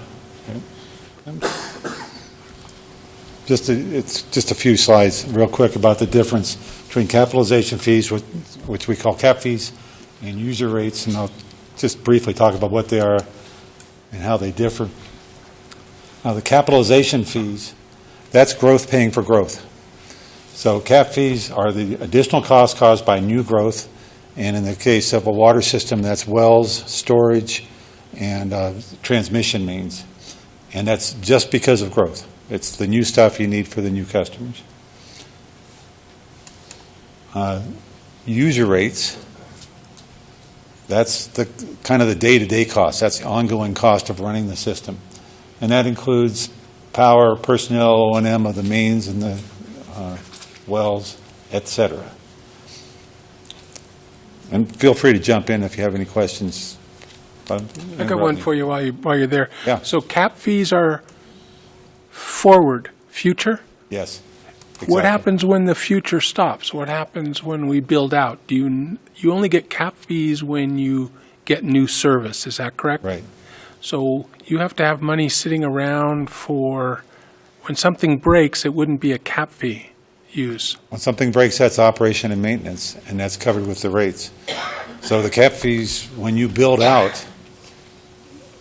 Okay. It's just a few slides real quick about the difference between capitalization fees, which we call cap fees, and user rates, and I'll just briefly talk about what they are and how they differ. Now, the capitalization fees, that's growth paying for growth. So cap fees are the additional costs caused by new growth, and in the case of a water system, that's wells, storage, and transmission mains. And that's just because of growth. It's the new stuff you need for the new customers. User rates, that's the kind of the day-to-day cost. That's the ongoing cost of running the system. And that includes power, personnel, O&M of the mains and the wells, etc. And feel free to jump in if you have any questions. I got one for you while you're there. Yeah. So cap fees are forward, future? Yes. Exactly. What happens when the future stops? What happens when we build out? Do you only get cap fees when you get new service, is that correct? Right. So you have to have money sitting around for, when something breaks, it wouldn't be a cap fee use. When something breaks, that's operation and maintenance, and that's covered with the rates. So the cap fees, when you build out,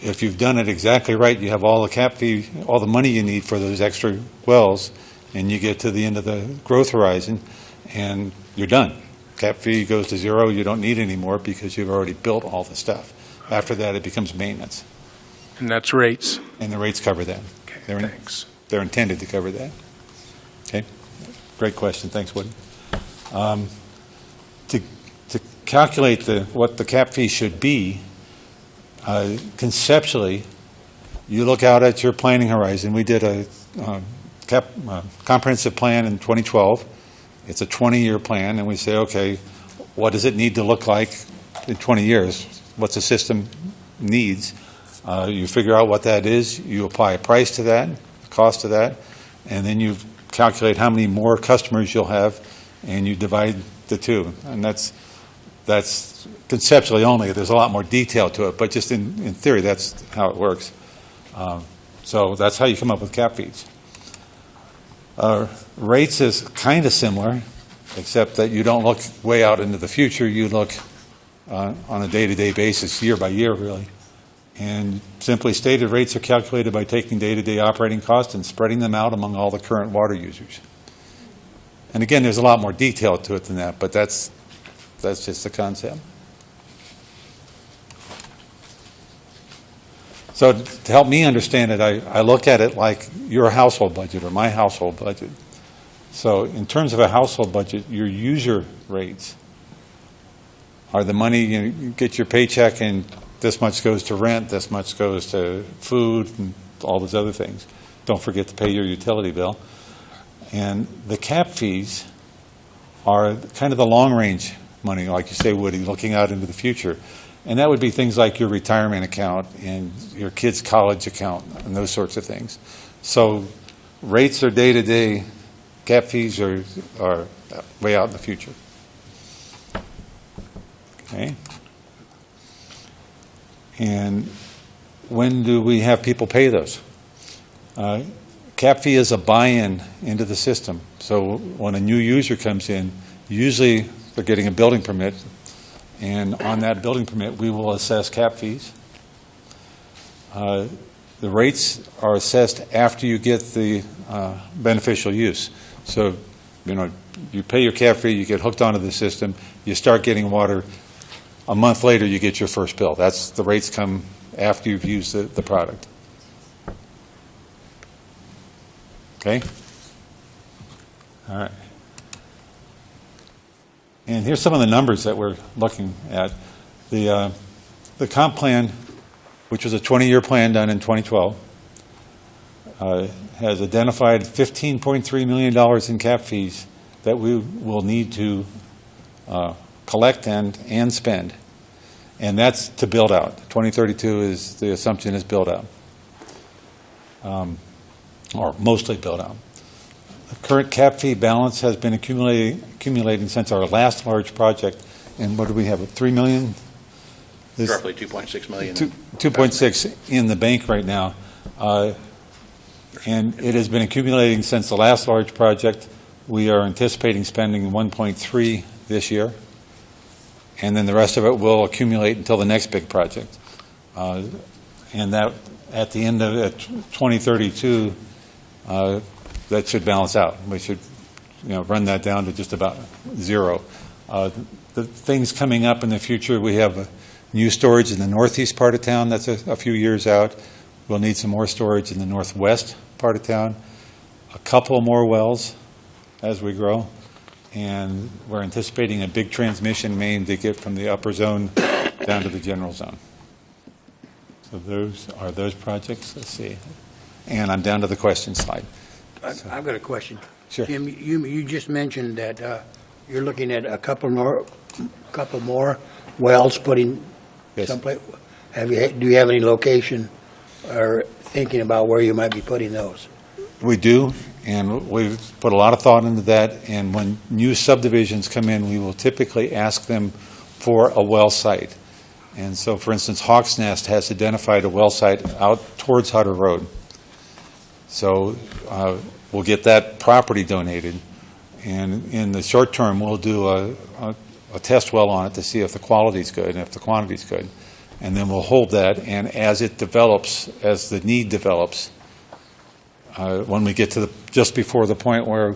if you've done it exactly right, you have all the cap fee, all the money you need for those extra wells, and you get to the end of the growth horizon, and you're done. Cap fee goes to zero. You don't need any more because you've already built all the stuff. After that, it becomes maintenance. And that's rates. And the rates cover that. Okay, thanks. They're intended to cover that. Okay. Great question. Thanks, Woody. To calculate what the cap fee should be, conceptually, you look out at your planning horizon. We did a comprehensive plan in 2012. It's a 20-year plan, and we say, okay, what does it need to look like in 20 years? What's the system needs? You figure out what that is. You apply a price to that, a cost to that, and then you calculate how many more customers you'll have, and you divide the two. And that's conceptually only. There's a lot more detail to it, but just in theory, that's how it works. So that's how you come up with cap fees. Rates is kind of similar, except that you don't look way out into the future. You look on a day-to-day basis, year by year, really. And simply stated, rates are calculated by taking day-to-day operating costs and spreading them out among all the current water users. And again, there's a lot more detail to it than that, but that's just the concept. So to help me understand it, I look at it like your household budget or my household budget. So in terms of a household budget, your user rates are the money, you get your paycheck and this much goes to rent, this much goes to food and all those other things. Don't forget to pay your utility bill. And the cap fees are kind of the long-range money, like you say, Woody, looking out into the future. And that would be things like your retirement account and your kid's college account and those sorts of things. So rates are day-to-day. Cap fees are way out in the future. Okay. And when do we have people pay those? Cap fee is a buy-in into the system. So when a new user comes in, usually they're getting a building permit, and on that building permit, we will assess cap fees. The rates are assessed after you get the beneficial use. So, you pay your cap fee, you get hooked onto the system, you start getting water. A month later, you get your first bill. That's the rates come after you've used the product. Okay? All right. And here's some of the numbers that we're looking at. The comp plan, which was a 20-year plan done in 2012, has identified $15.3 million in cap fees that we will need to collect and spend. And that's to build out. 2032 is the assumption is build out, or mostly build out. The current cap fee balance has been accumulating since our last large project. And what do we have? $3 million? Roughly 2.6 million. 2.6 in the bank right now. And it has been accumulating since the last large project. We are anticipating spending 1.3 this year. And then the rest of it will accumulate until the next big project. And that, at the end of 2032, that should balance out. We should, run that down to just about zero. The things coming up in the future, we have new storage in the northeast part of town. That's a few years out. We'll need some more storage in the northwest part of town. A couple more wells as we grow. And we're anticipating a big transmission main to get from the upper zone down to the general zone. So those are those projects. Let's see. And I'm down to the question slide. I've got a question. Sure. Jim, you just mentioned that you're looking at a couple more wells putting Yes. someplace. Do you have any location or thinking about where you might be putting those? We do, and we've put a lot of thought into that. And when new subdivisions come in, we will typically ask them for a well site. And so, for instance, Hawks Nest has identified a well site out towards Hutter Road. So we'll get that property donated. And in the short term, we'll do a test well on it to see if the quality's good and if the quantity's good. And then we'll hold that, and as it develops, as the need develops, when we get to just before the point where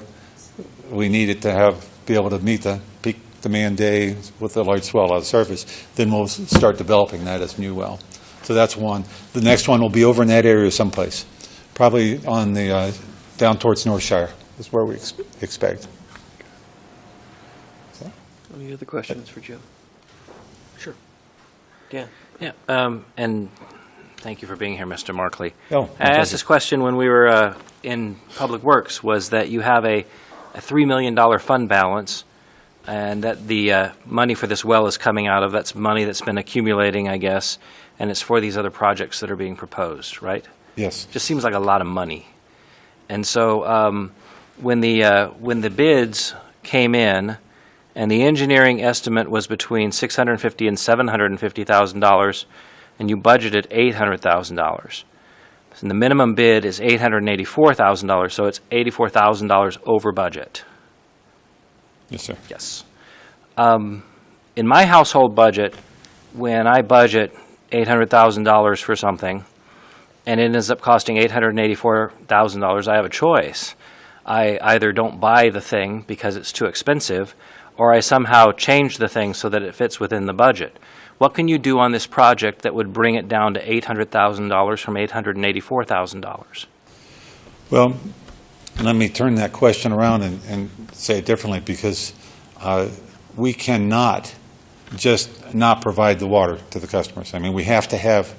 we need it to be able to meet the peak demand day with the large swell out of surface, then we'll start developing that as new well. So that's one. The next one will be over in that area someplace, probably on the down towards Northshire. That's where we expect. Any other questions for Jim? Sure. Dan? Yeah, and thank you for being here, Mr. Markley. Oh, my I asked pleasure. this question when we were in Public Works, was that you have a $3 million fund balance, and that the money for this well is coming out of, that's money that's been accumulating, I guess, and it's for these other projects that are being proposed, right? Yes. Just seems like a lot of money. And so when the bids came in, and the engineering estimate was between $650,000 and $750,000, and you budgeted $800,000. And the minimum bid is $884,000, so it's $84,000 over budget. Yes, sir. Yes. In my household budget, when I budget $800,000 for something, and it ends up costing $884,000, I have a choice. I either don't buy the thing because it's too expensive, or I somehow change the thing so that it fits within the budget. What can you do on this project that would bring it down to $800,000 from $884,000? Well, let me turn that question around and say it differently, because we cannot just not provide the water to the customers. I mean, we have to have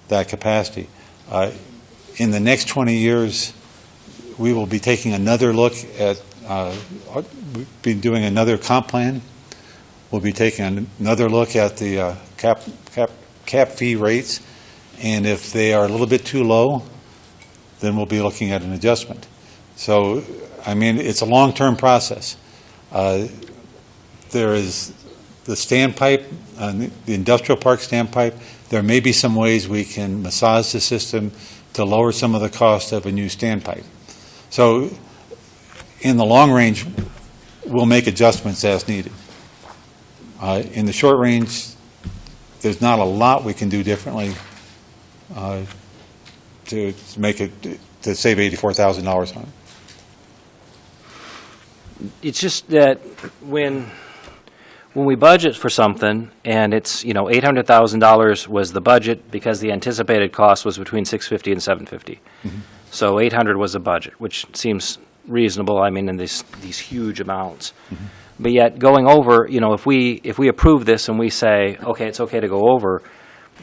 that capacity. In the next 20 years, we will be taking another look at, we've been doing another comp plan. We'll be taking another look at the cap fee rates, and if they are a little bit too low, then we'll be looking at an adjustment. So, I mean, it's a long-term process. There is the standpipe, the industrial park standpipe. There may be some ways we can massage the system to lower some of the cost of a new standpipe. So, in the long range, we'll make adjustments as needed. In the short range, there's not a lot we can do differently to make it, to save $84,000 on it. It's just that when we budget for something and it's, $800,000 was the budget because the anticipated cost was between $650 and $750. Mm-hmm. So 800 was the budget, which seems reasonable, I mean, in these huge amounts. Mm-hmm. But yet going over, if we approve this and we say, okay, it's okay to go over,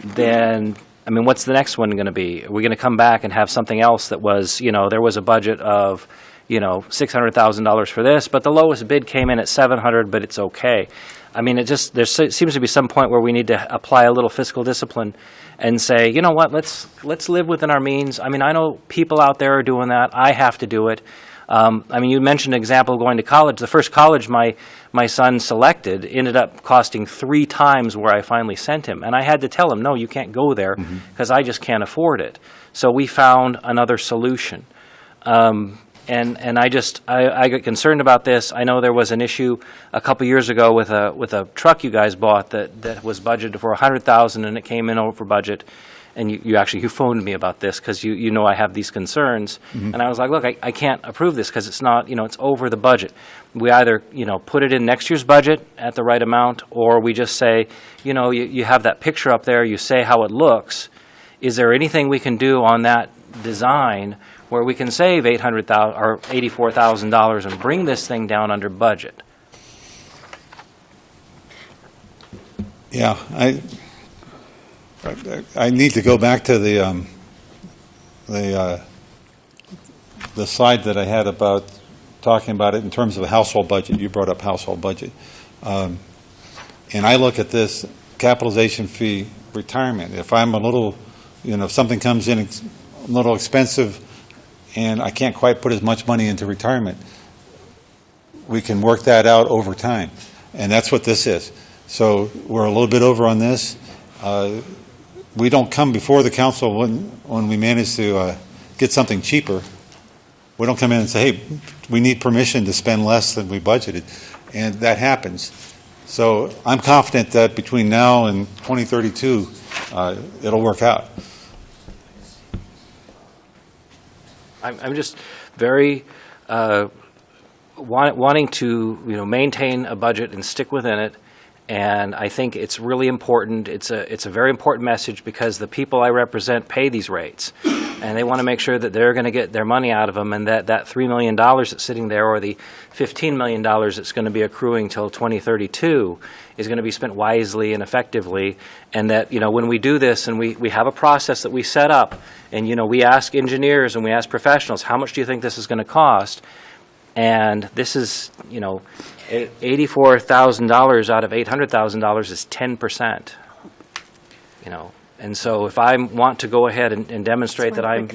then, I mean, what's the next one going to be? Are we going to come back and have something else that was, there was a budget of, $600,000 for this, but the lowest bid came in at $700, but it's okay. I mean, there seems to be some point where we need to apply a little fiscal discipline and say, you know what, let's live within our means. I mean, I know people out there are doing that. I have to do it. I mean, you mentioned an example of going to college. The first college my son selected ended up costing 3 times where I finally sent him. And I had to tell him, no, you can't go there because I just can't afford it. So we found another solution. And I got concerned about this. I know there was an issue a couple years ago with a truck you guys bought that was budgeted for $100,000 and it came in over budget. And you phoned me about this because you know I have these concerns. Mm-hmm. And I was like, look, I can't approve this because it's not, it's over the budget. We either, put it in next year's budget at the right amount, or we just say, you have that picture up there, you say how it looks. Is there anything we can do on that design where we can save $800,000 or $84,000 and bring this thing down under budget? Yeah, I need to go back to the slide that I had about talking about it in terms of a household budget. You brought up household budget. And I look at this capitalization fee retirement. If I'm a little, if something comes in a little expensive and I can't quite put as much money into retirement, we can work that out over time. And that's what this is. So we're a little bit over on this. We don't come before the council when we manage to get something cheaper. We don't come in and say, hey, we need permission to spend less than we budgeted. And that happens. So I'm confident that between now and 2032, it'll work out. I'm just very wanting to maintain a budget and stick within it. And I think it's really important. It's a very important message because the people I represent pay these rates, and they want to make sure that they're going to get their money out of them, and that $3 million that's sitting there, or the $15 million that's going to be accruing till 2032, is going to be spent wisely and effectively. And that when we do this, and we have a process that we set up, and we ask engineers and we ask professionals, how much do you think this is going to cost? And this is $84,000 out of $800,000 is 10%. And so if I want to go ahead and demonstrate that I'm,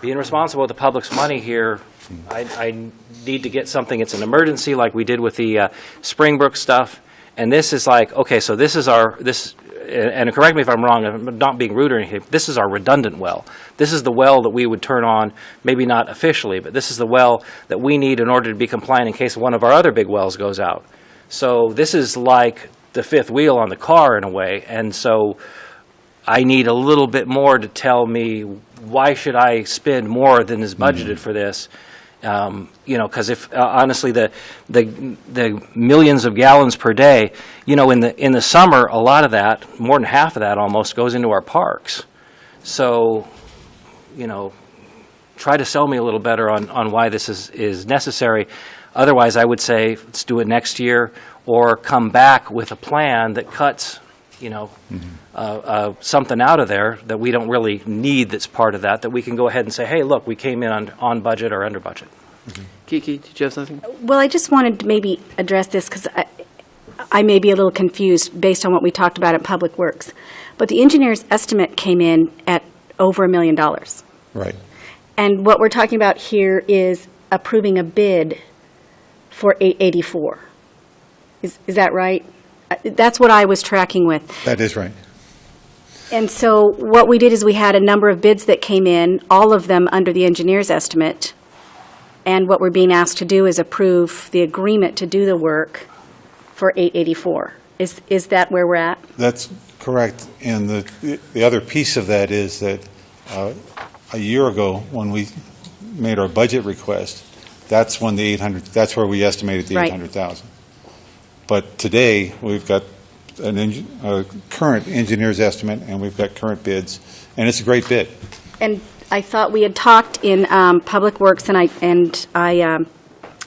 being responsible with the public's money here, I need to get something. It's an emergency, like we did with the Springbrook stuff. And this is like, okay, so this is and correct me if I'm wrong, I'm not being rude or anything, this is our redundant well. This is the well that we would turn on, maybe not officially, but this is the well that we need in order to be compliant in case one of our other big wells goes out. So this is like the fifth wheel on the car in a way, and so I need a little bit more to tell me why should I spend more than is budgeted for this. Because if honestly, the millions of gallons per day, in the summer, a lot of that, more than half of that almost, goes into our parks. So, try to sell me a little better on why this is necessary. Otherwise, I would say let's do it next year, or come back with a plan that cuts, something out of there that we don't really need that's part of that we can go ahead and say, hey, look, we came in on budget or under budget. Kiki, did you have something? Well, I just wanted to maybe address this because I may be a little confused based on what we talked about at Public Works. But the engineer's estimate came in at over $1 million. Right. And what we're talking about here is approving a bid for 884. Is that right? That's what I was tracking with. That is right. And so what we did is we had a number of bids that came in, all of them under the engineer's estimate. And what we're being asked to do is approve the agreement to do the work for 884. Is that where we're at? That's correct. And the other piece of that is that a year ago, when we made our budget request, that's when that's where we estimated the 800,000. But today, we've got a current engineer's estimate, and we've got current bids, and it's a great bid. And I thought we had talked in Public Works, and I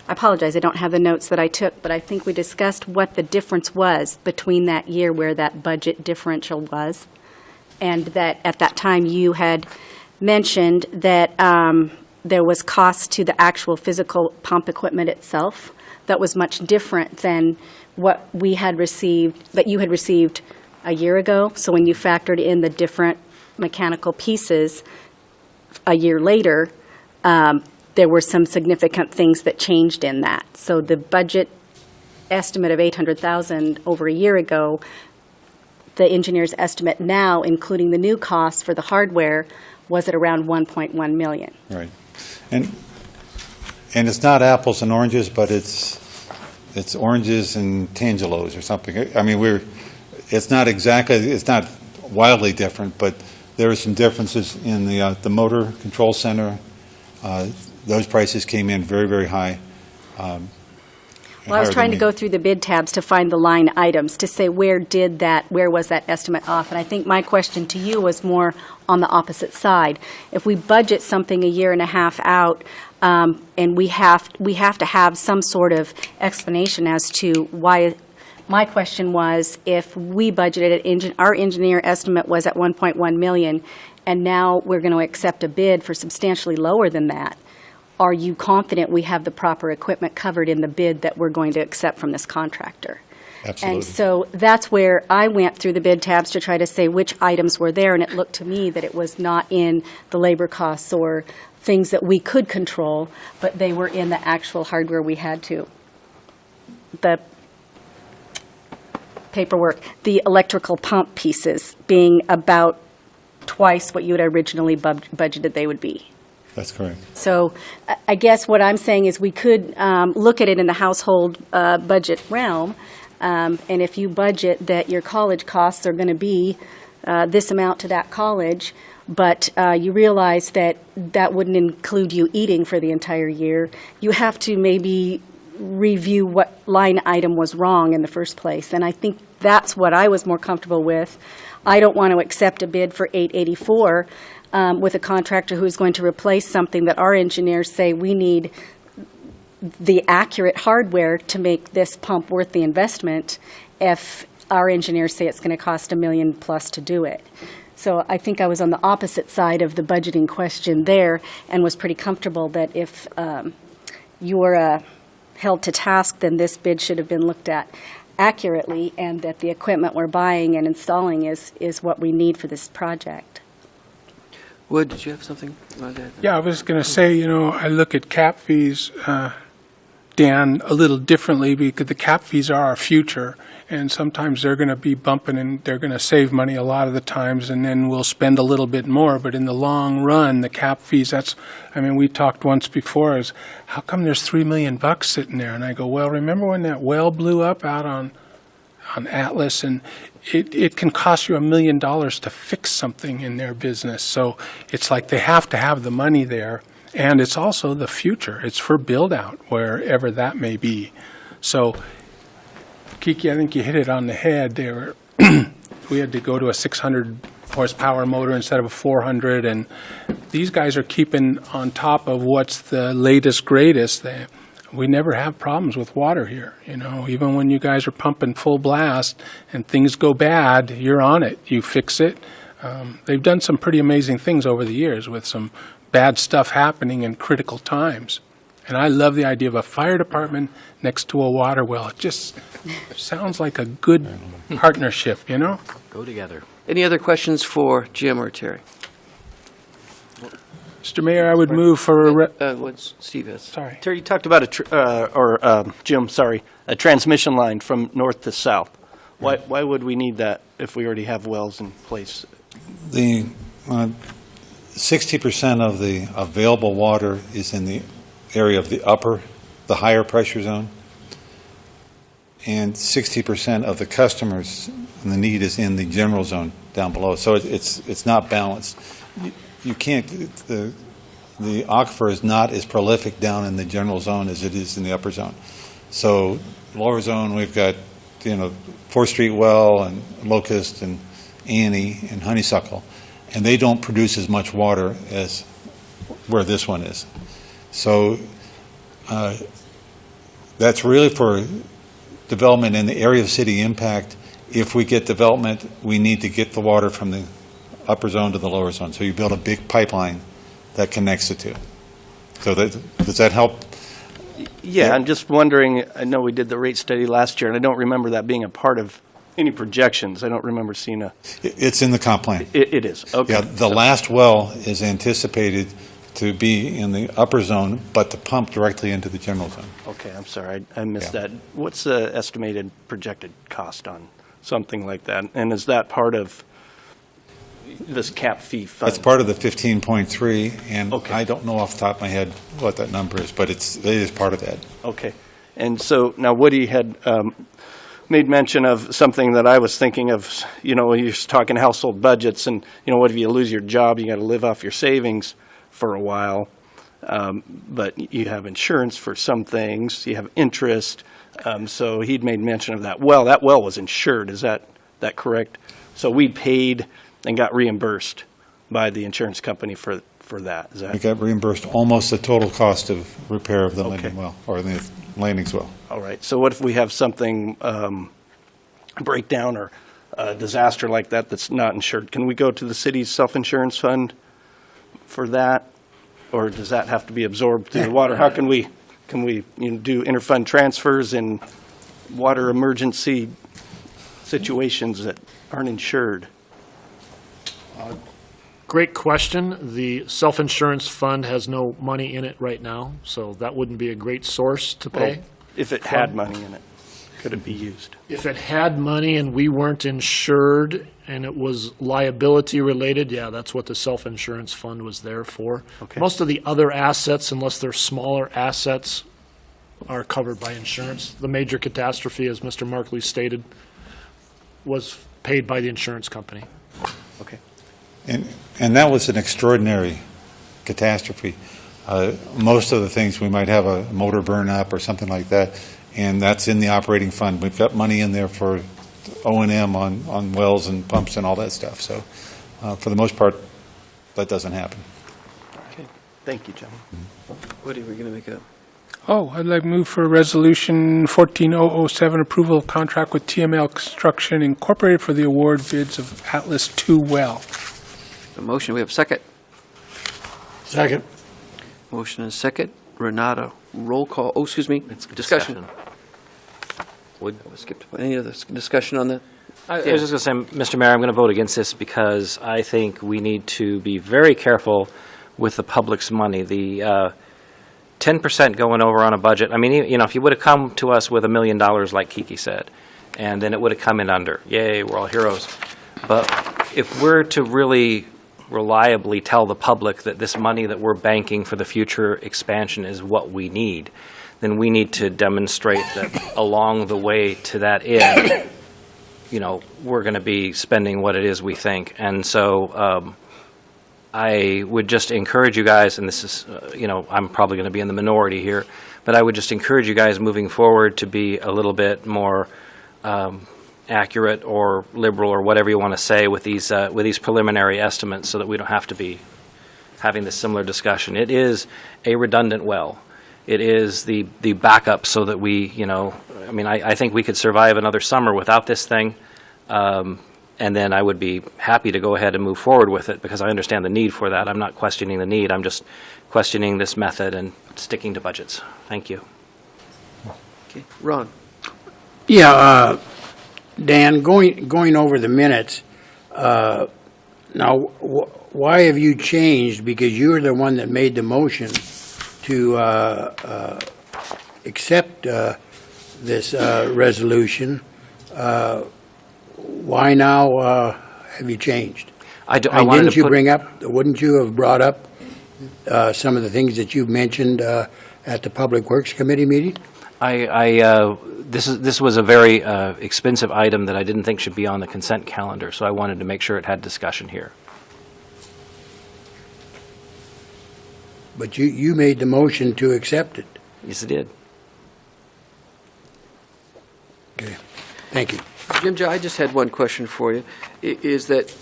apologize, I don't have the notes that I took, but I think we discussed what the difference was between that year where that budget differential was, and that at that time you had mentioned that there was cost to the actual physical pump equipment itself that was much different than what we had received, that you had received a year ago. So when you factored in the different mechanical pieces a year later, there were some significant things that changed in that. So the budget estimate of 800,000 over a year ago, the engineer's estimate now, including the new costs for the hardware, was at around 1.1 million. Right. And it's not apples and oranges, but it's oranges and tangelos or something. I mean, it's not wildly different, but there are some differences in the motor control center. Those prices came in very, very high. Well, I was trying to go through the bid tabs to find the line items to say where was that estimate off? And I think my question to you was more on the opposite side. If we budget something a year and a half out, and we have to have some sort of explanation as to why. My question was, if we budgeted our engineer estimate was at 1.1 million, and now we're going to accept a bid for substantially lower than that. Are you confident we have the proper equipment covered in the bid that we're going to accept from this contractor? Absolutely. And so that's where I went through the bid tabs to try to say which items were there, and it looked to me that it was not in the labor costs or things that we could control, but they were in the actual hardware we had to. The paperwork, the electrical pump pieces being about twice what you had originally budgeted they would be. That's correct. So I guess what I'm saying is we could look at it in the household budget realm, and if you budget that your college costs are going to be this amount to that college, but you realize that that wouldn't include you eating for the entire year, you have to maybe review what line item was wrong in the first place. And I think that's what I was more comfortable with. I don't want to accept a bid for 884 with a contractor who's going to replace something that our engineers say we need the accurate hardware to make this pump worth the investment if our engineers say it's going to cost $1 million plus to do it. So I think I was on the opposite side of the budgeting question there and was pretty comfortable that if you were held to task, then this bid should have been looked at accurately, and that the equipment we're buying and installing is what we need for this project. Wood, did you have something about that? Yeah, I was going to say, I look at cap fees, Dan, a little differently because the cap fees are our future, and sometimes they're going to be bumping and they're going to save money a lot of the times, and then we'll spend a little bit more. But in the long run, the cap fees, we talked once before, is how come there's $3 million sitting there? And I go, well, remember when that well blew up out on Atlas, and it can cost you $1 million to fix something in their business. So it's like they have to have the money there. And it's also the future. It's for build-out, wherever that may be. So, Kiki, I think you hit it on the head. We had to go to a 600 horsepower motor instead of a 400, and these guys are keeping on top of what's the latest, greatest. We never have problems with water here. Even when you guys are pumping full blast and things go bad, you're on it. You fix it. They've done some pretty amazing things over the years with some bad stuff happening in critical times. And I love the idea of a fire department next to a water well. It just sounds like a good partnership, Go together. Any other questions for Jim or Terry? Mr. Mayor, I would move for What's Steve has? sorry. Terry, you talked about Jim, sorry, a transmission line from north to south. Why would we need that if we already have wells in place? The 60% of the available water is in the area of the higher pressure zone, and 60% of the customers and the need is in the general zone down below. So it's not balanced. You can't. The aquifer is not as prolific down in the general zone as it is in the upper zone. So lower zone, we've got 4th Street Well and Locust and Annie and Honeysuckle, and they don't produce as much water as where this one is. So that's really for development in the area of city impact. If we get development, we need to get the water from the upper zone to the lower zone. So you build a big pipeline that connects the two. So does that help? Yeah, I'm just wondering, I know we did the rate study last year, and I don't remember that being a part of any projections. I don't remember seeing It's in the comp plan. It is, okay. Yeah, the last well is anticipated to be in the upper zone, but to pump directly into the general zone. Okay, I'm sorry, I missed that. What's the estimated projected cost on something like that? And is that part of this cap fee fund? It's part of the 15.3, and Okay. I don't know off the top of my head what that number is, but it is part of that. Okay. And so now Woody had made mention of something that I was thinking of, you're talking household budgets, and, what if you lose your job, you got to live off your savings for a while, but you have insurance for some things, you have interest, so he'd made mention of that well. That well was insured, is that correct? So we paid and got reimbursed by the insurance company for that, is that? We got reimbursed almost the total cost of repair of the Okay. landing well, or the landings well. All right, so what if we have something, breakdown or a disaster like that that's not insured? Can we go to the city's self-insurance fund for that? Or does that have to be absorbed through the water? How can we do interfund transfers in water emergency situations that aren't insured? Great question. The self-insurance fund has no money in it right now, so that wouldn't be a great source to pay. Well, if it had money in it, could it be used? If it had money and we weren't insured and it was liability related, yeah, that's what the self-insurance fund was there for. Okay. Most of the other assets, unless they're smaller assets, are covered by insurance. The major catastrophe, as Mr. Markley stated, was paid by the insurance company. Okay. And that was an extraordinary catastrophe. Most of the things, we might have a motor burn up or something like that, and that's in the operating fund. We've got money in there for O&M on wells and pumps and all that stuff. So for the most part, that doesn't happen. Okay. Thank you, John. What are we going to make up? I'd like to move for Resolution 14007, approval of contract with TML Construction Incorporated for the award bids of Atlas 2 well. A motion, we have a second. Second. Motion and a second. Renato, roll call, discussion. Skipped. Any other discussion on that? I was just going to say, Mr. Mayor, I'm going to vote against this because I think we need to be very careful with the public's money. The 10% going over on a budget, I mean, if you would have come to us with $1 million like Kiki said, and then it would have come in under, yay, we're all heroes. But if we're to really reliably tell the public that this money that we're banking for the future expansion is what we need, then we need to demonstrate that along the way to that end, we're going to be spending what it is we think. And so I would just encourage you guys, and this is, I'm probably going to be in the minority here, but I would just encourage you guys moving forward to be a little bit more accurate or liberal or whatever you want to say with these preliminary estimates, so that we don't have to be having this similar discussion. It is a redundant well. It is the backup so that we, I think we could survive another summer without this thing, and then I would be happy to go ahead and move forward with it, because I understand the need for that. I'm not questioning the need. I'm just questioning this method and sticking to budgets. Thank you. Okay, Ron. Yeah, Dan, going over the minutes, now, why have you changed? Because you were the one that made the motion to accept this resolution. Why now have you changed? Wouldn't you have brought up some of the things that you mentioned at the Public Works Committee meeting? This was a very expensive item that I didn't think should be on the consent calendar, so I wanted to make sure it had discussion here. But you made the motion to accept it. Yes, I did. Okay, thank you. Jim, I just had one question for you. Is that,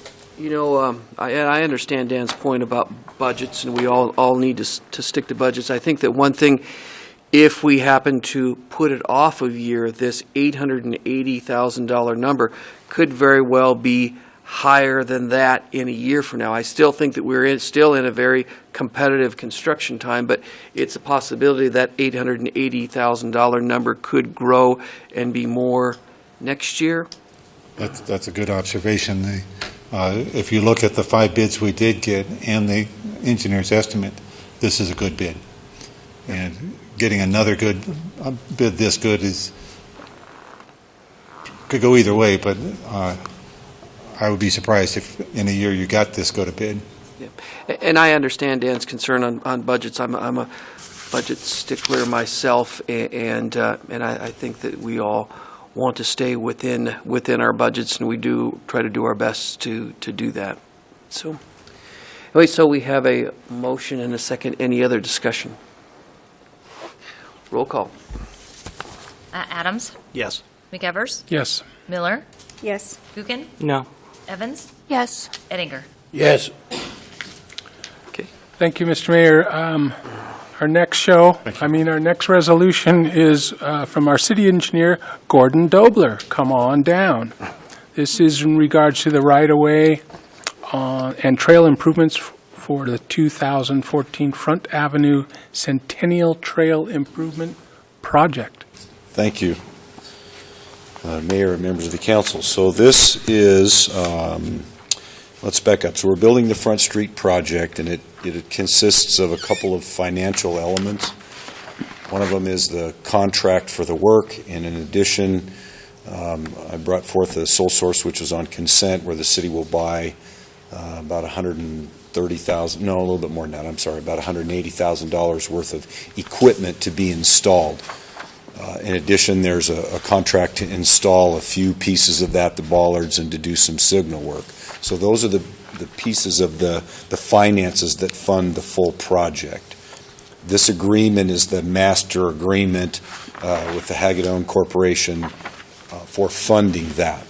I understand Dan's point about budgets, and we all need to stick to budgets. I think that one thing, if we happen to put it off a year, this $880,000 number could very well be higher than that in a year from now. I still think that we're still in a very competitive construction time, but it's a possibility that $880,000 number could grow and be more next year. That's a good observation. If you look at the 5 bids we did get and the engineer's estimate, this is a good bid. And getting another good bid this good could go either way, but I would be surprised if in a year you got this good a bid. Yeah. And I understand Dan's concern on budgets. I'm a budget stickler myself, and I think that we all want to stay within our budgets, and we do try to do our best to do that. So, anyway, so we have a motion and a second. Any other discussion? Roll call. Adams? Yes. McEvers? Yes. Miller? Yes. Gookin? No. Evans? Yes. Ettinger? Yes. Okay. Thank you, Mr. Mayor. Our next resolution is from our city engineer, Gordon Dobler. Come on down. This is in regards to the right-of-way and trail improvements for the 2014 Front Avenue Centennial Trail Improvement Project. Thank you, Mayor and members of the council. So this is, let's back up. So we're building the Front Street project, and it consists of a couple of financial elements. One of them is the contract for the work, and in addition, I brought forth a sole source which is on consent, where the city will buy about $130,000, no, a little bit more than that, I'm sorry, about $180,000 worth of equipment to be installed. In addition, there's a contract to install a few pieces of that, the bollards, and to do some signal work. So those are the pieces of the finances that fund the full project. This agreement is the master agreement with the Hagedorn Corporation for funding that.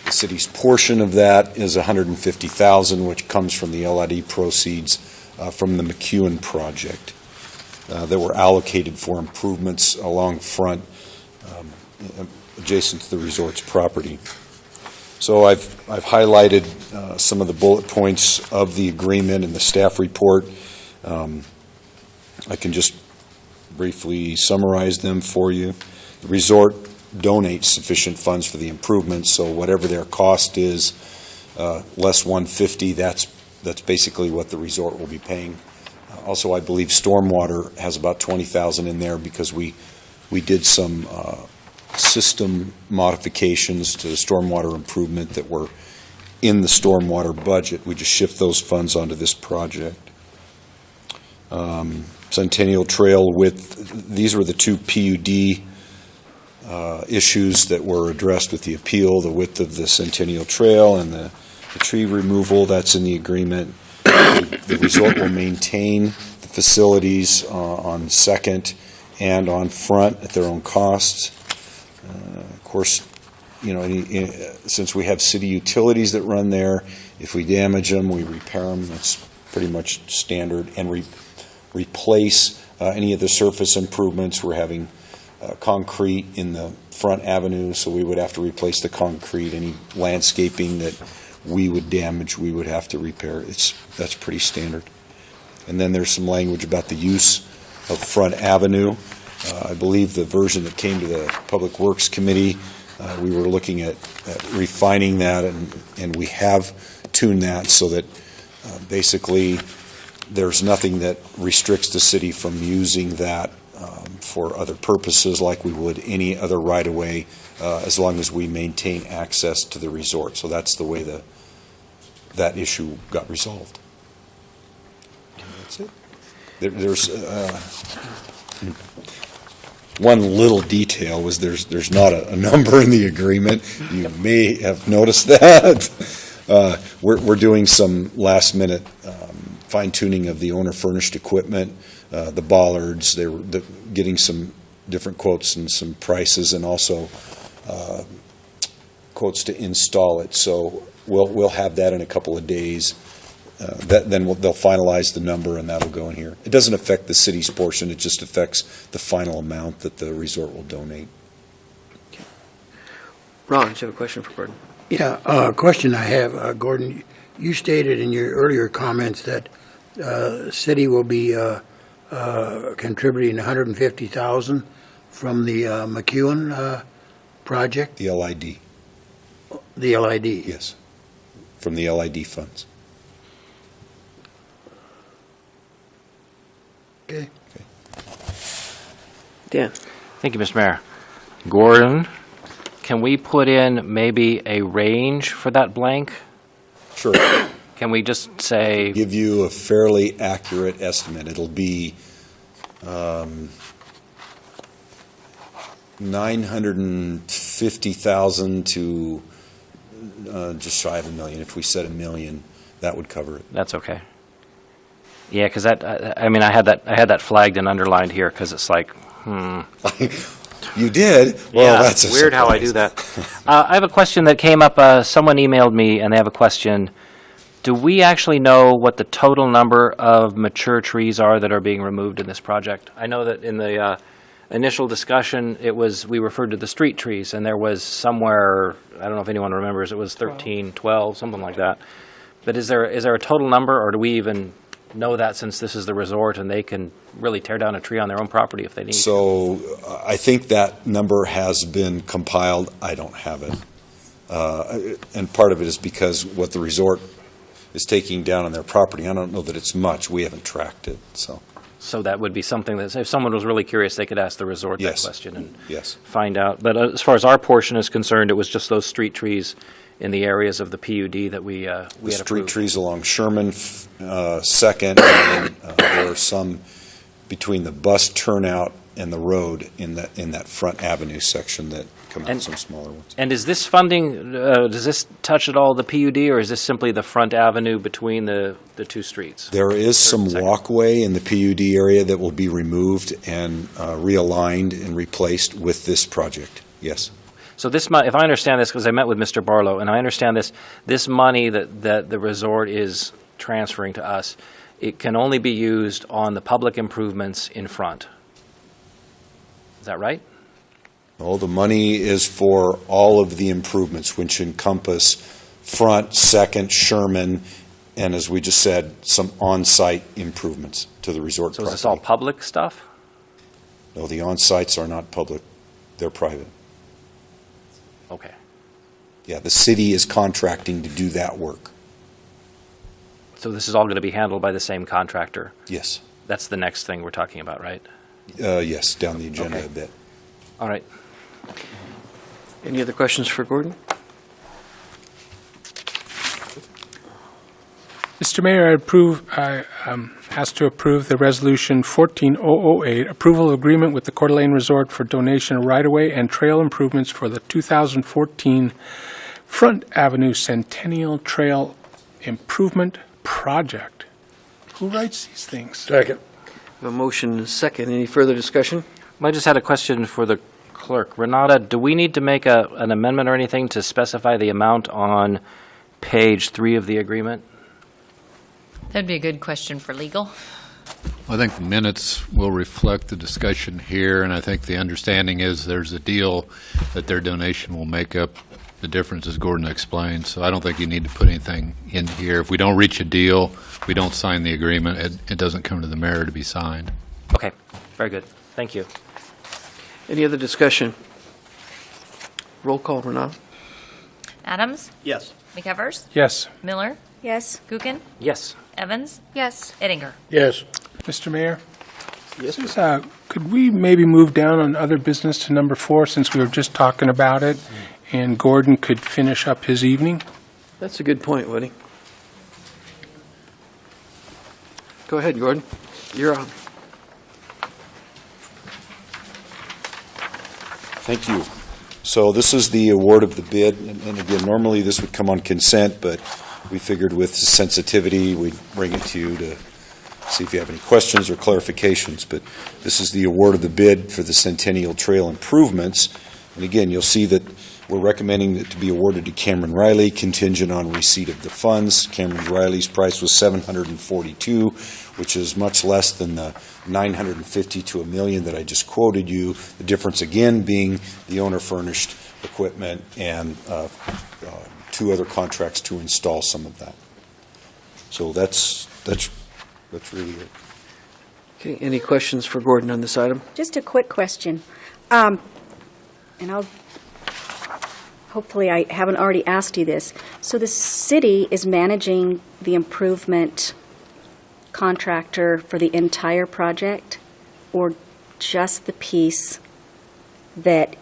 The city's portion of that is $150,000, which comes from the LID proceeds from the McEwen project that were allocated for improvements along front adjacent to the resort's property. So I've highlighted some of the bullet points of the agreement in the staff report. I can just briefly summarize them for you. The resort donates sufficient funds for the improvements, so whatever their cost is, less $150, that's basically what the resort will be paying. Also, I believe stormwater has about $20,000 in there because we did some system modifications to the stormwater improvement that were in the stormwater budget. We just shift those funds onto this project. Centennial Trail width, these were the two PUD issues that were addressed with the appeal, the width of the Centennial Trail and the tree removal, that's in the agreement. The resort will maintain the facilities on Second and on Front at their own cost. Of course, since we have city utilities that run there, if we damage them, we repair them. That's pretty much standard. And replace any of the surface improvements. We're having concrete in the front avenue, so we would have to replace the concrete. Any landscaping that we would damage, we would have to repair. That's pretty standard. And then there's some language about the use of Front Avenue. I believe the version that came to the Public Works Committee, we were looking at refining that, and we have tuned that so that basically there's nothing that restricts the city from using that for other purposes like we would any other right-of-way, as long as we maintain access to the resort. So that's the way that issue got resolved. That's it. There's one little detail was there's not a number in the agreement. You may have noticed that. We're doing some last-minute fine-tuning of the owner-furnished equipment, the bollards. They're getting some different quotes and some prices, and also quotes to install it. So we'll have that in a couple of days. Then they'll finalize the number, and that'll go in here. It doesn't affect the city's portion. It just affects the final amount that the resort will donate. Okay. Ron, do you have a question for Gordon? Yeah, question I have, Gordon. You stated in your earlier comments that the city will be contributing $150,000 from the McEwen project? The LID. The LID? Yes, from the LID funds. Okay. Dan. Thank you, Mr. Mayor. Gordon, can we put in maybe a range for that blank? Sure. Can we just say? Give you a fairly accurate estimate. It'll be 950,000 to just shy of $1 million. If we said $1 million, that would cover it. That's okay. Yeah, because I had that flagged and underlined here because it's like, You did? Well, yeah, that's weird how I do that. I have a question that came up. Someone emailed me, and they have a question. Do we actually know what the total number of mature trees are that are being removed in this project? I know that in the initial discussion, we referred to the street trees, and there was somewhere, I don't know if anyone remembers, it was 13, 12, something like that. But is there a total number, or do we even know that since this is the resort and they can really tear down a tree on their own property if they need So I think that number has been compiled. I don't have it. And part of it is because what the resort is taking down on their property, I don't know that it's much. We haven't tracked it. So that would be something that, if someone was really curious, they could ask the resort that question and find out. But as far as our portion is concerned, it was just those street trees in the areas of the PUD that we had approved. The street trees along Sherman, Second, and there are some between the bus turnout and the road in that Front Avenue section that come out, some smaller ones. And is this funding, does this touch at all the PUD, or is this simply the Front Avenue between the two streets? There is some walkway in the PUD area that will be removed and realigned and replaced with this project, yes. So this money, if I understand this, because I met with Mr. Barlow, and I understand this money that the resort is transferring to us, it can only be used on the public improvements in front. Is that right? Oh, the money is for all of the improvements, which encompass Front, Second, Sherman, and as we just said, some on-site improvements to the resort property. So is this all public stuff? No, the on-sites are not public. They're private. Okay. Yeah, the city is contracting to do that work. So this is all going to be handled by the same contractor? Yes. That's the next thing we're talking about, right? Yes, down the agenda a bit. All right. Any other questions for Gordon? Mr. Mayor, I ask to approve the Resolution 14008, approval of agreement with the Coeur d'Alene Resort for donation of right-of-way and trail improvements for the 2014 Front Avenue Centennial Trail Improvement project. Who writes these things? Second. A motion and a second. Any further discussion? I just had a question for the clerk. Renata, do we need to make an amendment or anything to specify the amount on page 3 of the agreement? That'd be a good question for legal. I think the minutes will reflect the discussion here, and I think the understanding is there's a deal that their donation will make up the difference, as Gordon explained. So I don't think you need to put anything in here. If we don't reach a deal, we don't sign the agreement, it doesn't come to the mayor to be signed. Okay, very good. Thank you. Any other discussion? Roll call, Renata. Adams? Yes. McEvers? Yes. Miller? Yes. Gookin? Yes. Evans? Yes. Eddinger? Yes. Mr. Mayor? Yes, This is, could we maybe move down on other business to number 4, since we were just talking about it, and Gordon could finish up his evening? That's a good point, Woody. Go ahead, Gordon. You're on. Thank you. So this is the award of the bid, and again, normally this would come on consent, but we figured with sensitivity, we'd bring it to you to see if you have any questions or clarifications. But this is the award of the bid for the Centennial Trail improvements. And again, you'll see that we're recommending it to be awarded to Cameron Riley, contingent on receipt of the funds. Cameron Riley's price was $742,000, which is much less than the $950,000 to $1 million that I just quoted you. The difference again being the owner-furnished equipment and 2 other contracts to install some of that. So that's really it. Okay, any questions for Gordon on this item? Just a quick question. And hopefully I haven't already asked you this. So the city is managing the improvement contractor for the entire project, or just the piece that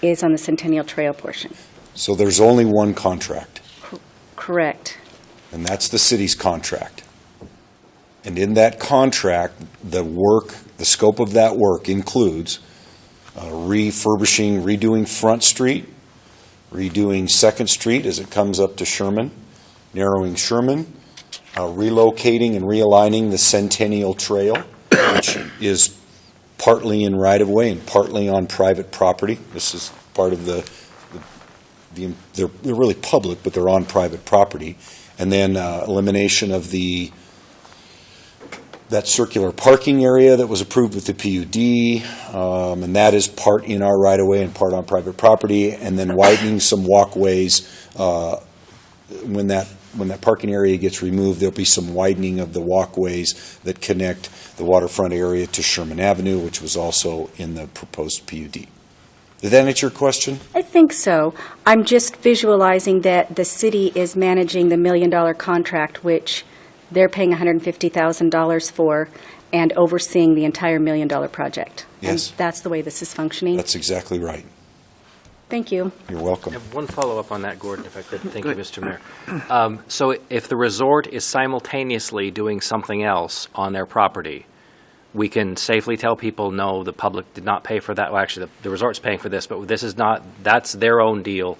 is on the Centennial Trail portion? So there's only one contract, Correct. and that's the city's contract. And in that contract, the scope of that work includes refurbishing, redoing Front Street, redoing Second Street as it comes up to Sherman, narrowing Sherman, relocating and realigning the Centennial Trail, which is partly in right-of-way and partly on private property. This is part of they're really public, but they're on private property. And then elimination of that circular parking area that was approved with the PUD, and that is part in our right-of-way and part on private property, and then widening some walkways. When that parking area gets removed, there'll be some widening of the walkways that connect the waterfront area to Sherman Avenue, which was also in the proposed PUD. Did that answer your question? I think so. I'm just visualizing that the city is managing the $1 million contract, which they're paying $150,000 for, and overseeing the entire $1 million project. Yes. And that's the way this is functioning? That's exactly right. Thank you. You're welcome. I have one follow-up on that, Gordon, if I could. Thank you, Mr. Mayor. So if the resort is simultaneously doing something else on their property, we can safely tell people, no, the public did not pay for that. Well, actually, the resort's paying for this, but this is not, that's their own deal.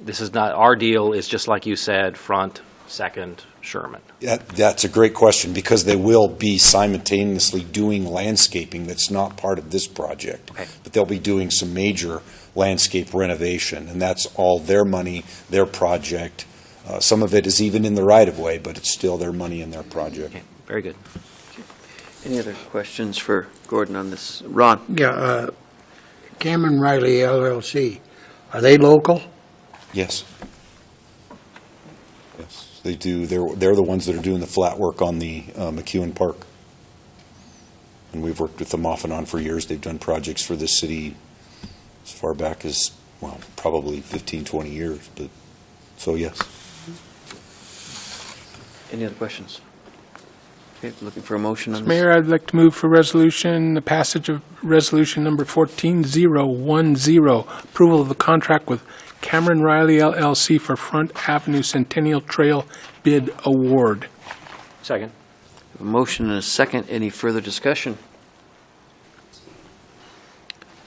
This is not, our deal is just like you said, Front, Second, Sherman. That's a great question, because they will be simultaneously doing landscaping that's not part of this project. Okay. But they'll be doing some major landscape renovation, and that's all their money, their project. Some of it is even in the right-of-way, but it's still their money and their project. Okay, very good. Any other questions for Gordon on this? Ron? Yeah, Cameron Riley LLC, are they local? Yes. Yes, they do. They're the ones that are doing the flat work on the McEwen Park. And we've worked with them off and on for years. They've done projects for this city as far back as, well, probably 15, 20 years. But so, yes. Any other questions? Okay, looking for a motion on this. Mayor, I'd like to move for the passage of resolution number 14010, approval of the contract with Cameron Riley LLC for Front Avenue Centennial Trail bid award. Second. A motion and a second. Any further discussion?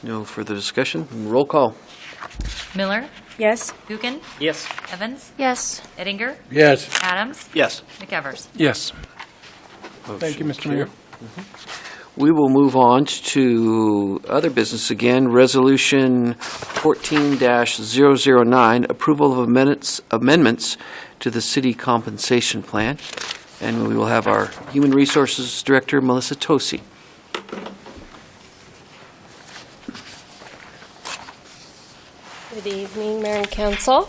No further discussion. Roll call. Miller, Yes? Gookin, Yes. Evans, Yes. Eddinger, Yes. Adams, Yes. McEvers. Yes. Thank you, Mr. Mayor. We will move on to other business again. Resolution 14-009, approval of amendments to the city compensation plan. And we will have our Human Resources Director, Melissa Tosi. Good evening, Mayor and Council.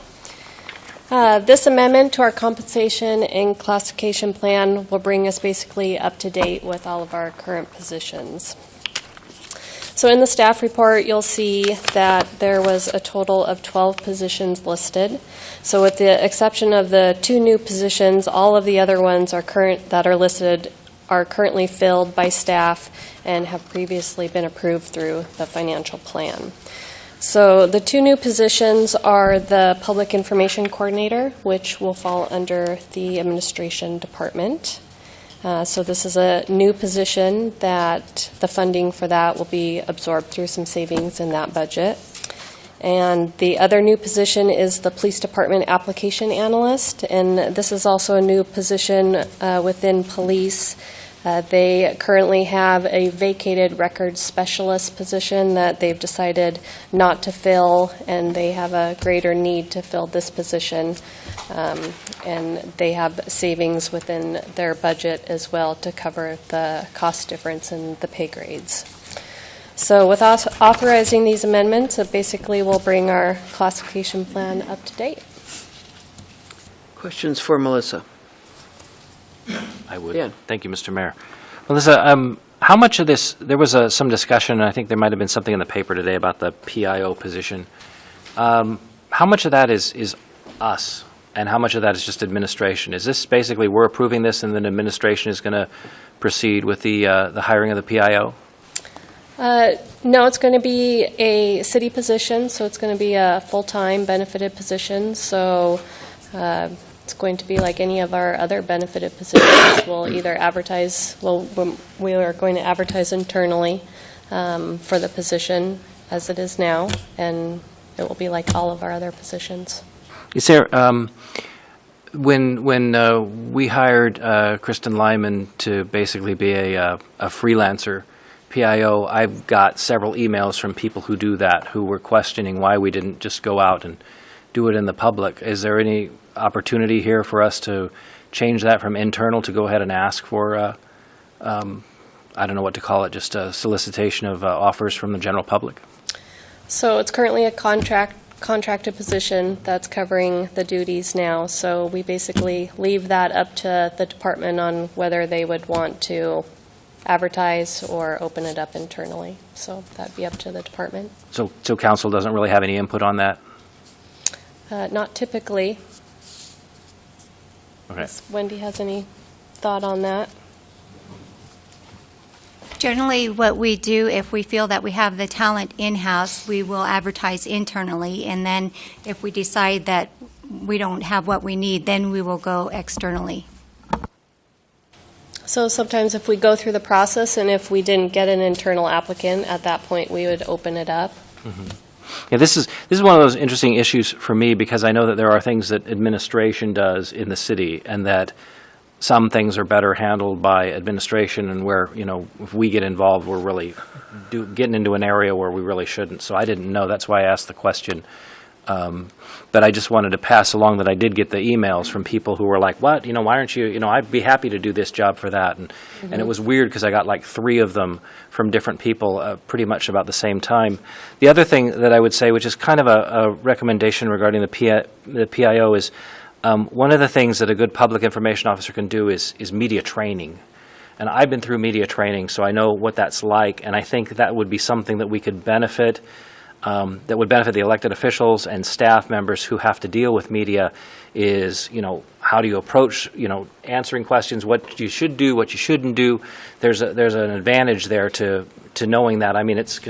This amendment to our compensation and classification plan will bring us basically up to date with all of our current positions. So in the staff report, you'll see that there was a total of 12 positions listed. So with the exception of the 2 new positions, all of the other ones are listed are currently filled by staff and have previously been approved through the financial plan. So the 2 new positions are the Public Information Coordinator, which will fall under the Administration Department. So this is a new position that the funding for that will be absorbed through some savings in that budget. And the other new position is the Police Department Application Analyst, and this is also a new position within police. They currently have a vacated records specialist position that they've decided not to fill, and they have a greater need to fill this position. And they have savings within their budget as well to cover the cost difference in the pay grades. So with us authorizing these amendments, it basically will bring our classification plan up to date. Questions for Melissa? I would. Dan. Thank you, Mr. Mayor. Melissa, how much of this, there was some discussion, and I think there might have been something in the paper today about the PIO position. How much of that is us, and how much of that is just administration? Is this basically we're approving this and then administration is going to proceed with the hiring of the PIO? No, it's going to be a city position, so it's going to be a full-time benefited position. So it's going to be like any of our other benefited positions. We'll either advertise, we are going to advertise internally for the position as it is now, and it will be like all of our other positions. Is there, when we hired Kristen Lyman to basically be a freelancer PIO, I've got several emails from people who do that, who were questioning why we didn't just go out and do it in the public. Is there any opportunity here for us to change that from internal to go ahead and ask for, I don't know what to call it, just a solicitation of offers from the general public? So it's currently a contracted position that's covering the duties now. So we basically leave that up to the department on whether they would want to advertise or open it up internally. So that'd be up to the department. So council doesn't really have any input on that? Not typically. Okay. Wendy has any thought on that? Generally, what we do, if we feel that we have the talent in-house, we will advertise internally, and then if we decide that we don't have what we need, then we will go externally. So sometimes if we go through the process and if we didn't get an internal applicant, at that point we would open it up. Mm-hmm. Yeah, this is one of those interesting issues for me, because I know that there are things that administration does in the city, and that some things are better handled by administration, and where, you know, if we get involved, we're really getting into an area where we really shouldn't. So I didn't know. That's why I asked the question. But I just wanted to pass along that I did get the emails from people who were like, what, why aren't you, I'd be happy to do this job for that. And it was weird because I got like 3 of them from different people pretty much about the same time. The other thing that I would say, which is kind of a recommendation regarding the PIO, is one of the things that a good public information officer can do is media training. And I've been through media training, so I know what that's like, and I think that would be something that we could benefit, that would benefit the elected officials and staff members who have to deal with media. Is, how do you approach, answering questions, what you should do, what you shouldn't do. There's an advantage there to knowing that. I mean, it's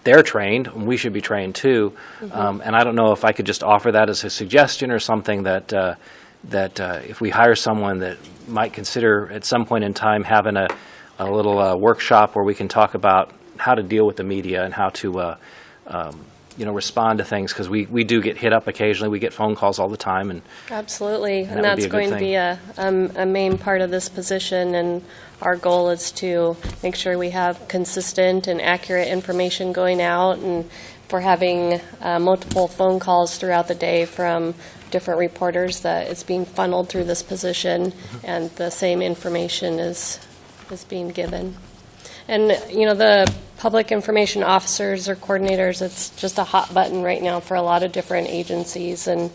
they're trained, and we should be trained too. Mm-hmm. And I don't know if I could just offer that as a suggestion or something that if we hire someone that might consider at some point in time having a little workshop where we can talk about how to deal with the media and how to respond to things, because we do get hit up occasionally. We get phone calls all the time, and Absolutely, that and would be that's a good going to thing. be a main part of this position, and our goal is to make sure we have consistent and accurate information going out, and if we're having multiple phone calls throughout the day from different reporters, that it's being funneled through this position, and the same information is being given. And, the public information officers or coordinators, it's just a hot button right now for a lot of different agencies. And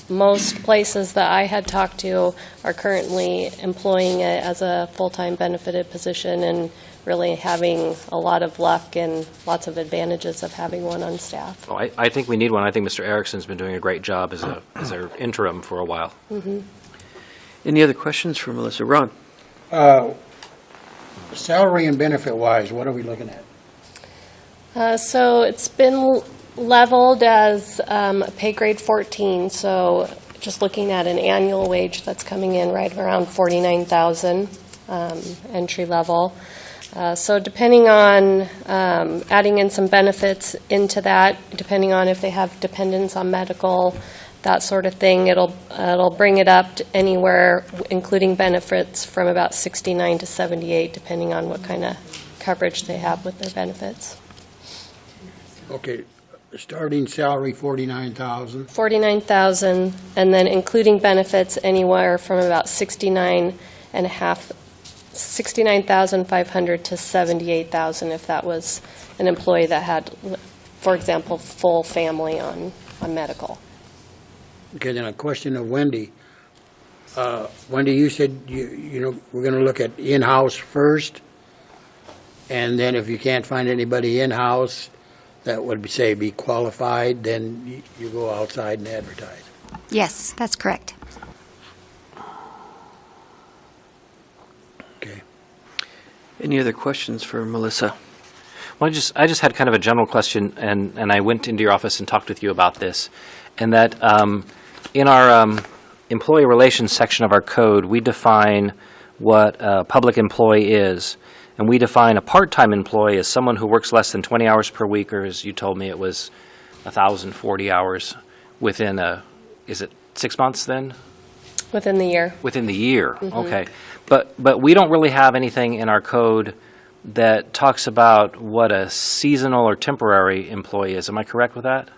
most places that I had talked to are currently employing it as a full-time benefited position and really having a lot of luck and lots of advantages of having one on staff. Oh, I think we need one. I think Mr. Erickson's been doing a great job as our interim for a while. Mm-hmm. Any other questions for Melissa? Ron? Salary and benefit-wise, what are we looking at? So it's been leveled as pay grade 14, so just looking at an annual wage that's coming in right around $49,000 entry level. So depending on adding in some benefits into that, depending on if they have dependents on medical, that sort of thing, it'll bring it up to anywhere, including benefits, from about 69 to 78, depending on what kind of coverage they have with their benefits. Okay, starting salary, $49,000. $49,000, and then including benefits, anywhere from about $69,500 to $78,000 if that was an employee that had, for example, full family on medical. Okay, then a question of Wendy. Wendy, you said we're going to look at in-house first, and then if you can't find anybody in-house that would be qualified, then you go outside and advertise. Yes, that's correct. Okay. Any other questions for Melissa? Well, I just had kind of a general question, and I went into your office and talked with you about this, and that in our employee relations section of our code, we define what a public employee is, and we define a part-time employee as someone who works less than 20 hours per week, or as you told me, it was 1,040 hours within is it 6 months then? Within the year. Within the year, Mhm. okay. But we don't really have anything in our code that talks about what a seasonal or temporary employee is. Am I correct with that?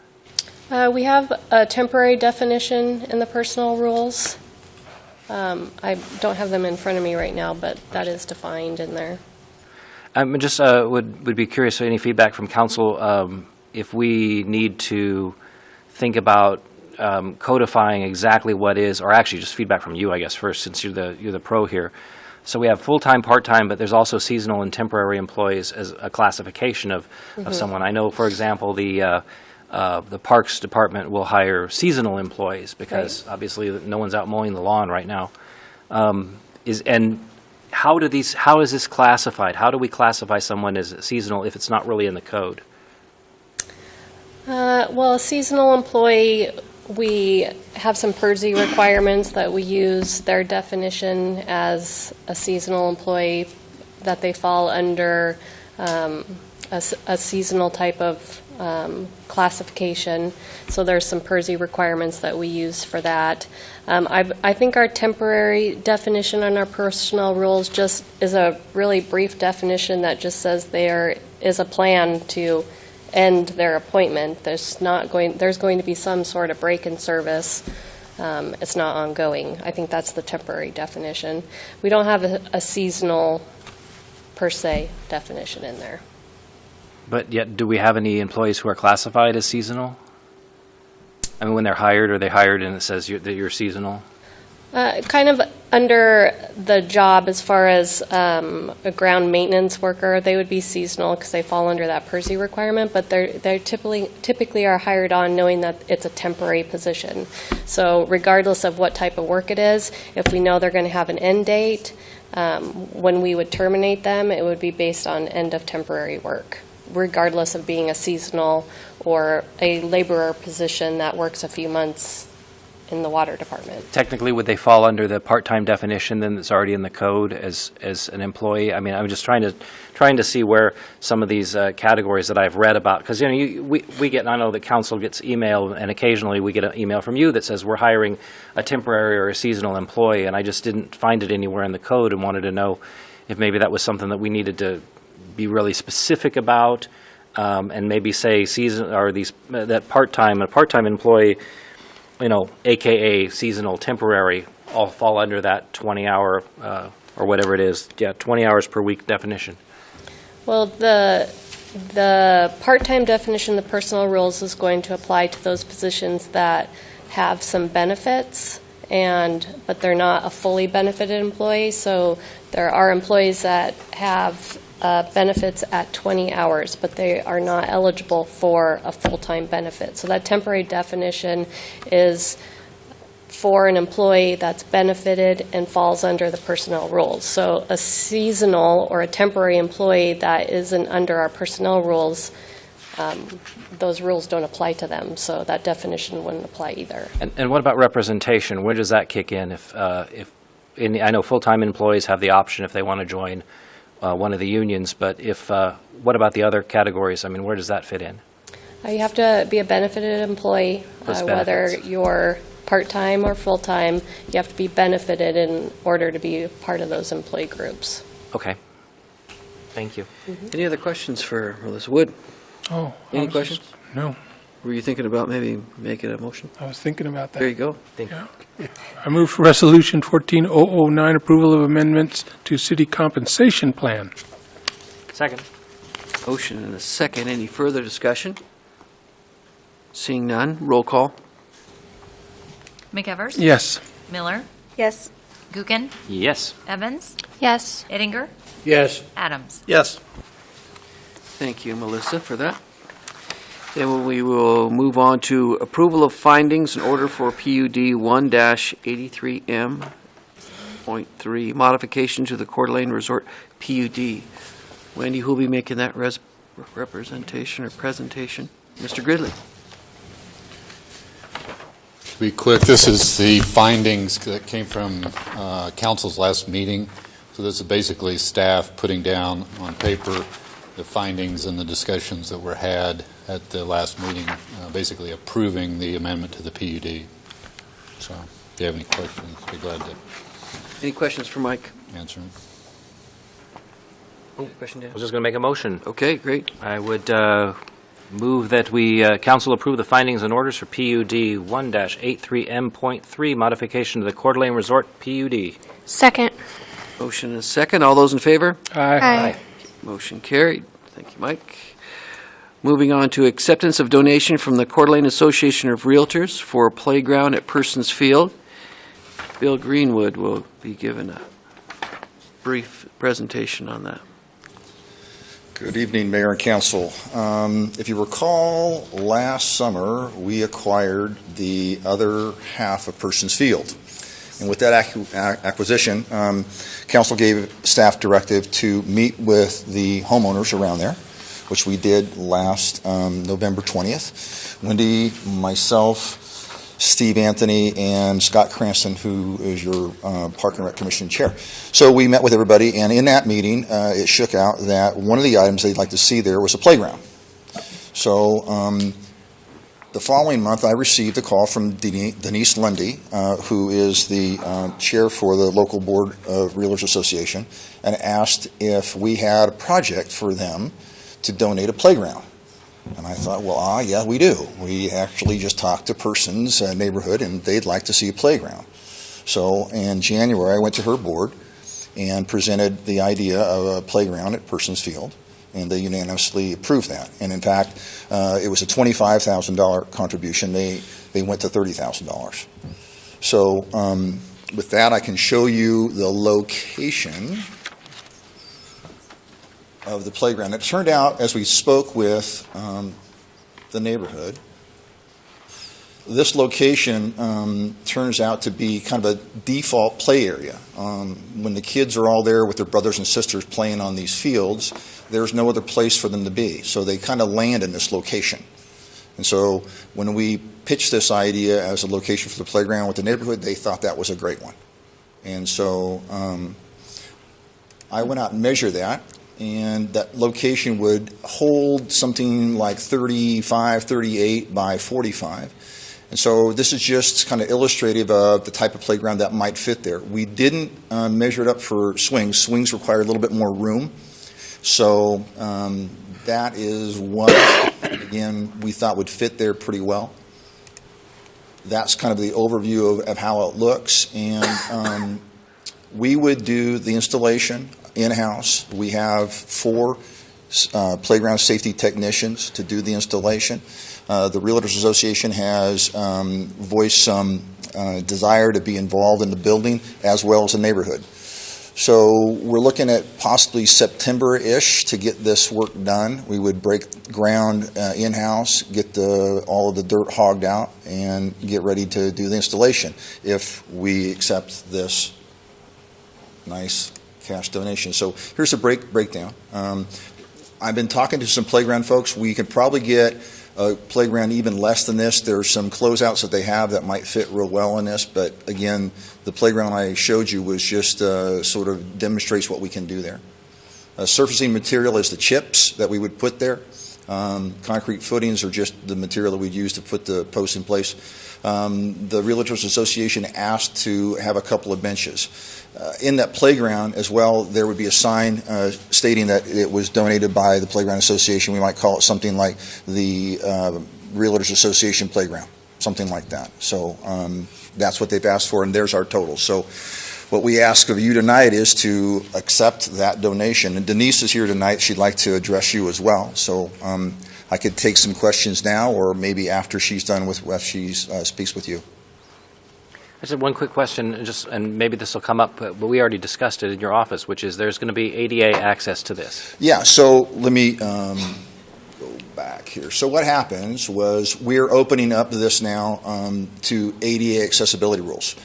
We have a temporary definition in the personal rules. I don't have them in front of me right now, but that is defined in there. I just would be curious, any feedback from council, if we need to think about codifying exactly what is, or actually just feedback from you, I guess, first, since you're the pro here. So we have full-time, part-time, but there's also seasonal and temporary employees as a classification of someone. I know, for example, the Parks Department will hire seasonal employees because obviously no one's out mowing the lawn right now. How is this classified? How do we classify someone as seasonal if it's not really in the code? Well, a seasonal employee, we have some PERSI requirements that we use their definition as a seasonal employee, that they fall under a seasonal type of classification. So there's some PERSI requirements that we use for that. I think our temporary definition on our personnel rules just is a really brief definition that just says there is a plan to end their appointment. There's going to be some sort of break in service. It's not ongoing. I think that's the temporary definition. We don't have a seasonal per se definition in there. But yet, do we have any employees who are classified as seasonal? I mean, when they're hired, are they hired and it says that you're seasonal? Kind of under the job, as far as a ground maintenance worker, they would be seasonal because they fall under that PERSI requirement, but they typically are hired on knowing that it's a temporary position. So regardless of what type of work it is, if we know they're going to have an end date, when we would terminate them, it would be based on end of temporary work, regardless of being a seasonal or a laborer position that works a few months in the water department. Technically, would they fall under the part-time definition then that's already in the code as an employee? I mean, I'm just trying to see where some of these categories that I've read about, because, you know, we get, I know the council gets email, and occasionally we get an email from you that says we're hiring a temporary or a seasonal employee, and I just didn't find it anywhere in the code and wanted to know if maybe that was something that we needed to be really specific about, and maybe say season, or that a part-time employee, you know, AKA seasonal, temporary, all fall under that 20-hour, or whatever it is, 20 hours per week definition. Well, the part-time definition, the personnel rules, is going to apply to those positions that have some benefits, but they're not a fully benefited employee. So there are employees that have benefits at 20 hours, but they are not eligible for a full-time benefit. So that temporary definition is for an employee that's benefited and falls under the personnel rules. So a seasonal or a temporary employee that isn't under our personnel rules, those rules don't apply to them, so that definition wouldn't apply either. And what about representation? Where does that kick in? I know full-time employees have the option if they want to join one of the unions, but what about the other categories? I mean, where does that fit in? You have to be a benefited employee, whether you're part-time or full-time. You have to be benefited in order to be part of those employee groups. Okay. Thank you. Any other questions for Melissa Wood? Oh. Any questions? No. Were you thinking about maybe making a motion? I was thinking about that. There you go. I move for Resolution 14009, approval of amendments to city compensation plan. Second. Motion and a second. Any further discussion? Seeing none, roll call. McEvers? Yes. Miller? Yes. Gookin? Yes. Evans? Yes. Ettinger? Yes. Adams? Yes. Thank you, Melissa, for that. Then we will move on to approval of findings in order for PUD 1-83M.3, modification to the Coeur d'Alene Resort PUD. Wendy, who will be making that representation or presentation? Mr. Gridley. To be quick, this is the findings that came from council's last meeting. So this is basically staff putting down on paper the findings and the discussions that were had at the last meeting, basically approving the amendment to the PUD. So if you have any questions, I'd be glad to Any questions for Mike? answer them. Any question, Dan? I was just going to make a motion. Okay, great. I would move that we, council approve the findings and orders for PUD 1-83M.3, modification to the Coeur d'Alene Resort PUD. Second. Motion and a second. All those in favor? Aye. Motion carried. Thank you, Mike. Moving on to acceptance of donation from the Coeur d'Alene Association of Realtors for a playground at Persons Field. Bill Greenwood will be given a brief presentation on that. Good evening, Mayor and Council. If you recall, last summer, we acquired the other half of Persons Field. And with that acquisition, Council gave staff directive to meet with the homeowners around there, which we did last November 20th. Wendy, myself, Steve Anthony, and Scott Cranston, who is your Park and Rec Commission chair. So we met with everybody, and in that meeting, it shook out that one of the items they'd like to see there was a playground. So the following month, I received a call from Denise Lundy, who is the chair for the local board of Realtors Association, and asked if we had a project for them to donate a playground. And I thought, well, yeah, we do. We actually just talked to Persons neighborhood, and they'd like to see a playground. So in January, I went to her board and presented the idea of a playground at Persons Field, and they unanimously approved that. And in fact, it was a $25,000 contribution. They went to $30,000. So with that, I can show you the location of the playground. It turned out, as we spoke with the neighborhood, this location turns out to be kind of a default play area. When the kids are all there with their brothers and sisters playing on these fields, there's no other place for them to be. So they kind of land in this location. And so when we pitched this idea as a location for the playground with the neighborhood, they thought that was a great one. And so I went out and measured that, and that location would hold something like 35, 38 by 45. And so this is just kind of illustrative of the type of playground that might fit there. We didn't measure it up for swings. Swings require a little bit more room. So that is what, again, we thought would fit there pretty well. That's kind of the overview of how it looks. And we would do the installation in-house. We have 4 playground safety technicians to do the installation. The Realtors Association has voiced some desire to be involved in the building as well as the neighborhood. So we're looking at possibly September-ish to get this work done. We would break ground in-house, get all of the dirt hogged out, and get ready to do the installation if we accept this nice cash donation. So here's a breakdown. I've been talking to some playground folks. We could probably get a playground even less than this. There's some closeouts that they have that might fit real well in this, but again, the playground I showed you was just sort of demonstrates what we can do there. Surfacing material is the chips that we would put there. Concrete footings are just the material that we'd use to put the posts in place. The Realtors Association asked to have a couple of benches. In that playground as well, there would be a sign stating that it was donated by the Playground Association. We might call it something like the Realtors Association Playground, something like that. So that's what they've asked for, and there's our total. So what we ask of you tonight is to accept that donation. And Denise is here tonight. She'd like to address you as well. So I could take some questions now, or maybe after she's done with what she speaks with you. I just have one quick question, and maybe this will come up, but we already discussed it in your office, which is there's going to be ADA access to this. Yeah, so let me go back here. So what happens was we're opening up this now to ADA accessibility rules.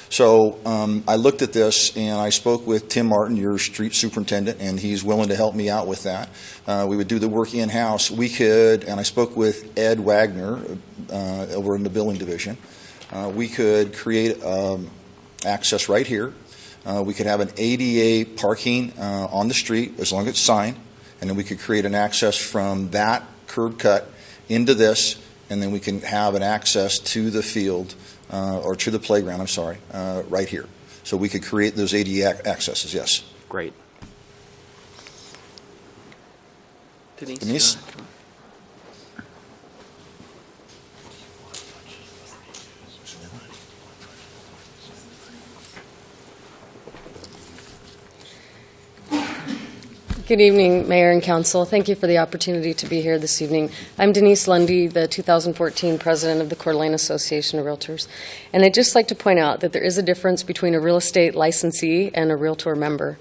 So I looked at this, and I spoke with Tim Martin, your street superintendent, and he's willing to help me out with that. We would do the work in-house. We could, and I spoke with Ed Wagner over in the building division. We could create access right here. We could have an ADA parking on the street as long as it's signed, and then we could create an access from that curb cut into this, and then we can have an access to the field or to the playground, I'm sorry, right here. So we could create those ADA accesses, yes. Great. Denise? Good evening, Mayor and Council. Thank you for the opportunity to be here this evening. I'm Denise Lundy, the 2014 President of the Coeur d'Alene Association of Realtors. And I'd just like to point out that there is a difference between a real estate licensee and a Realtor member.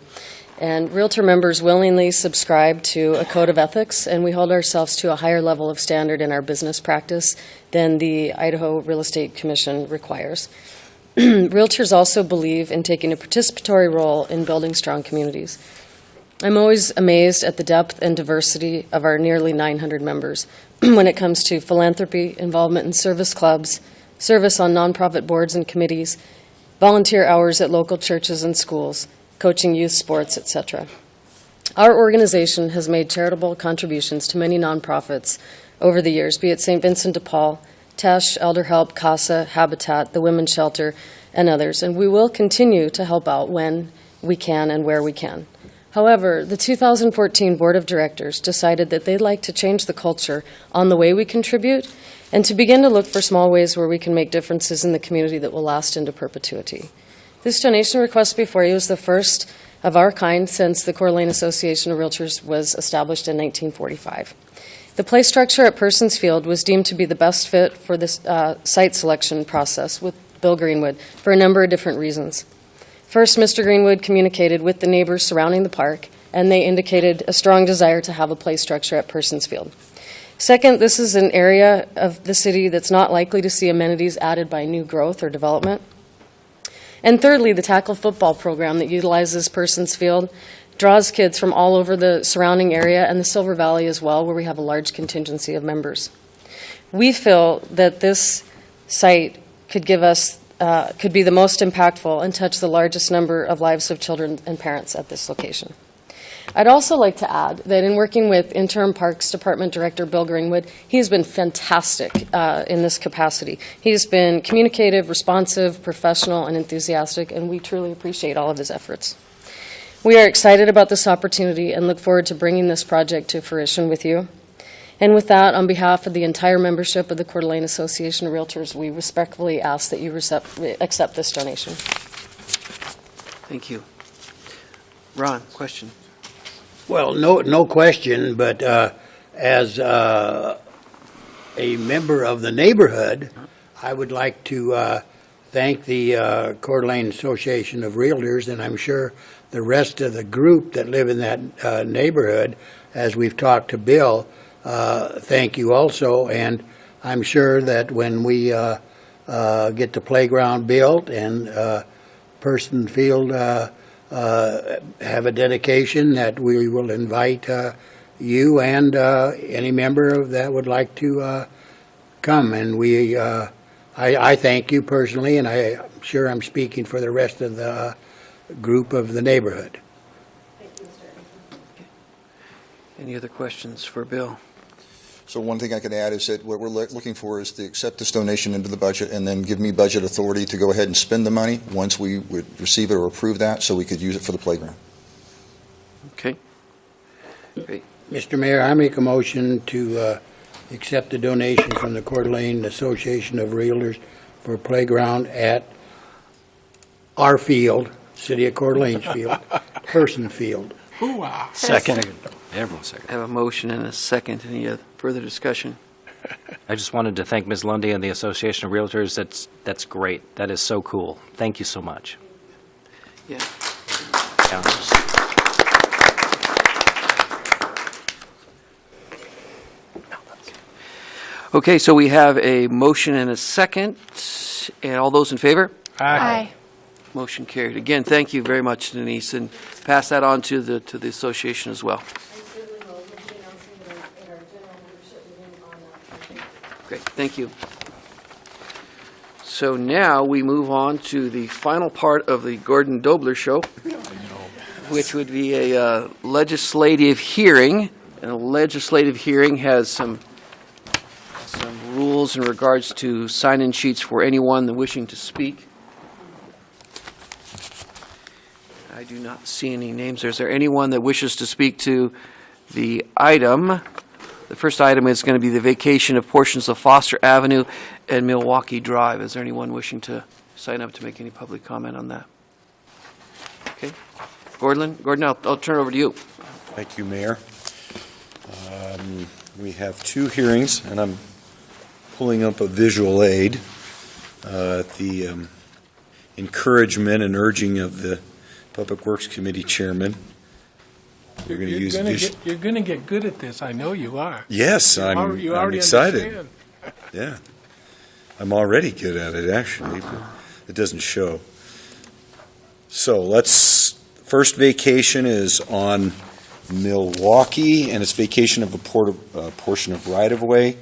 And Realtor members willingly subscribe to a code of ethics, and we hold ourselves to a higher level of standard in our business practice than the Idaho Real Estate Commission requires. Realtors also believe in taking a participatory role in building strong communities. I'm always amazed at the depth and diversity of our nearly 900 members when it comes to philanthropy, involvement in service clubs, service on nonprofit boards and committees, volunteer hours at local churches and schools, coaching youth sports, etc. Our organization has made charitable contributions to many nonprofits over the years, be it St. Vincent de Paul, Tesh, Elder Help, CASA, Habitat, the Women's Shelter, and others, and we will continue to help out when we can and where we can. However, the 2014 Board of Directors decided that they'd like to change the culture on the way we contribute and to begin to look for small ways where we can make differences in the community that will last into perpetuity. This donation request before you is the first of our kind since the Coeur d'Alene Association of Realtors was established in 1945. The play structure at Persons Field was deemed to be the best fit for this site selection process with Bill Greenwood for a number of different reasons. First, Mr. Greenwood communicated with the neighbors surrounding the park, and they indicated a strong desire to have a play structure at Persons Field. Second, this is an area of the city that's not likely to see amenities added by new growth or development. And thirdly, the tackle football program that utilizes Persons Field draws kids from all over the surrounding area and the Silver Valley as well, where we have a large contingency of members. We feel that this site could give us, could be the most impactful and touch the largest number of lives of children and parents at this location. I'd also like to add that in working with Interim Parks Department Director Bill Greenwood, he has been fantastic in this capacity. He's been communicative, responsive, professional, and enthusiastic, and we truly appreciate all of his efforts. We are excited about this opportunity and look forward to bringing this project to fruition with you. And with that, on behalf of the entire membership of the Coeur d'Alene Association of Realtors, we respectfully ask that you accept this donation. Thank you. Ron, question? Well, no question, but as a member of the neighborhood, I would like to thank the Coeur d'Alene Association of Realtors, and I'm sure the rest of the group that live in that neighborhood, as we've talked to Bill, thank you also. And I'm sure that when we get the playground built and Person Field have a dedication, that we will invite you and any member that would like to come. And I thank you personally, and I'm sure I'm speaking for the rest of the group of the neighborhood. Any other questions for Bill? So one thing I could add is that what we're looking for is to accept this donation into the budget and then give me budget authority to go ahead and spend the money once we would receive it or approve that, so we could use it for the playground. Okay. Great. Mr. Mayor, I make a motion to accept the donation from the Coeur d'Alene Association of Realtors for a playground at our field, City of Coeur d'Alene's field, Person Field. Second. Everyone second. I have a motion and a second. Any further discussion? I just wanted to thank Ms. Lundy and the Association of Realtors. That's great. That is so cool. Thank you so much. Yeah. Okay, so we have a motion and a second. And all those in favor? Aye. Motion carried. Again, thank you very much, Denise, and pass that on to the association as well. Great, thank you. So now we move on to the final part of the Gordon Dobler Show, which would be a legislative hearing. And a legislative hearing has some rules in regards to sign-in sheets for anyone wishing to speak. I do not see any names. Is there anyone that wishes to speak to the item? The first item is going to be the vacation of portions of Foster Avenue and Milwaukee Drive. Is there anyone wishing to sign up to make any public comment on that? Okay. Gordon, I'll turn it over to you. Thank you, Mayor. We have two hearings, and I'm pulling up a visual aid. The encouragement and urging of the Public Works Committee Chairman. You're going to use You're going to get good at this. I know you are. Yes, You I'm already excited. understand. Yeah. I'm already good at it, actually, but it doesn't show. So first vacation is on Milwaukee, and it's vacation of a portion of right-of-way.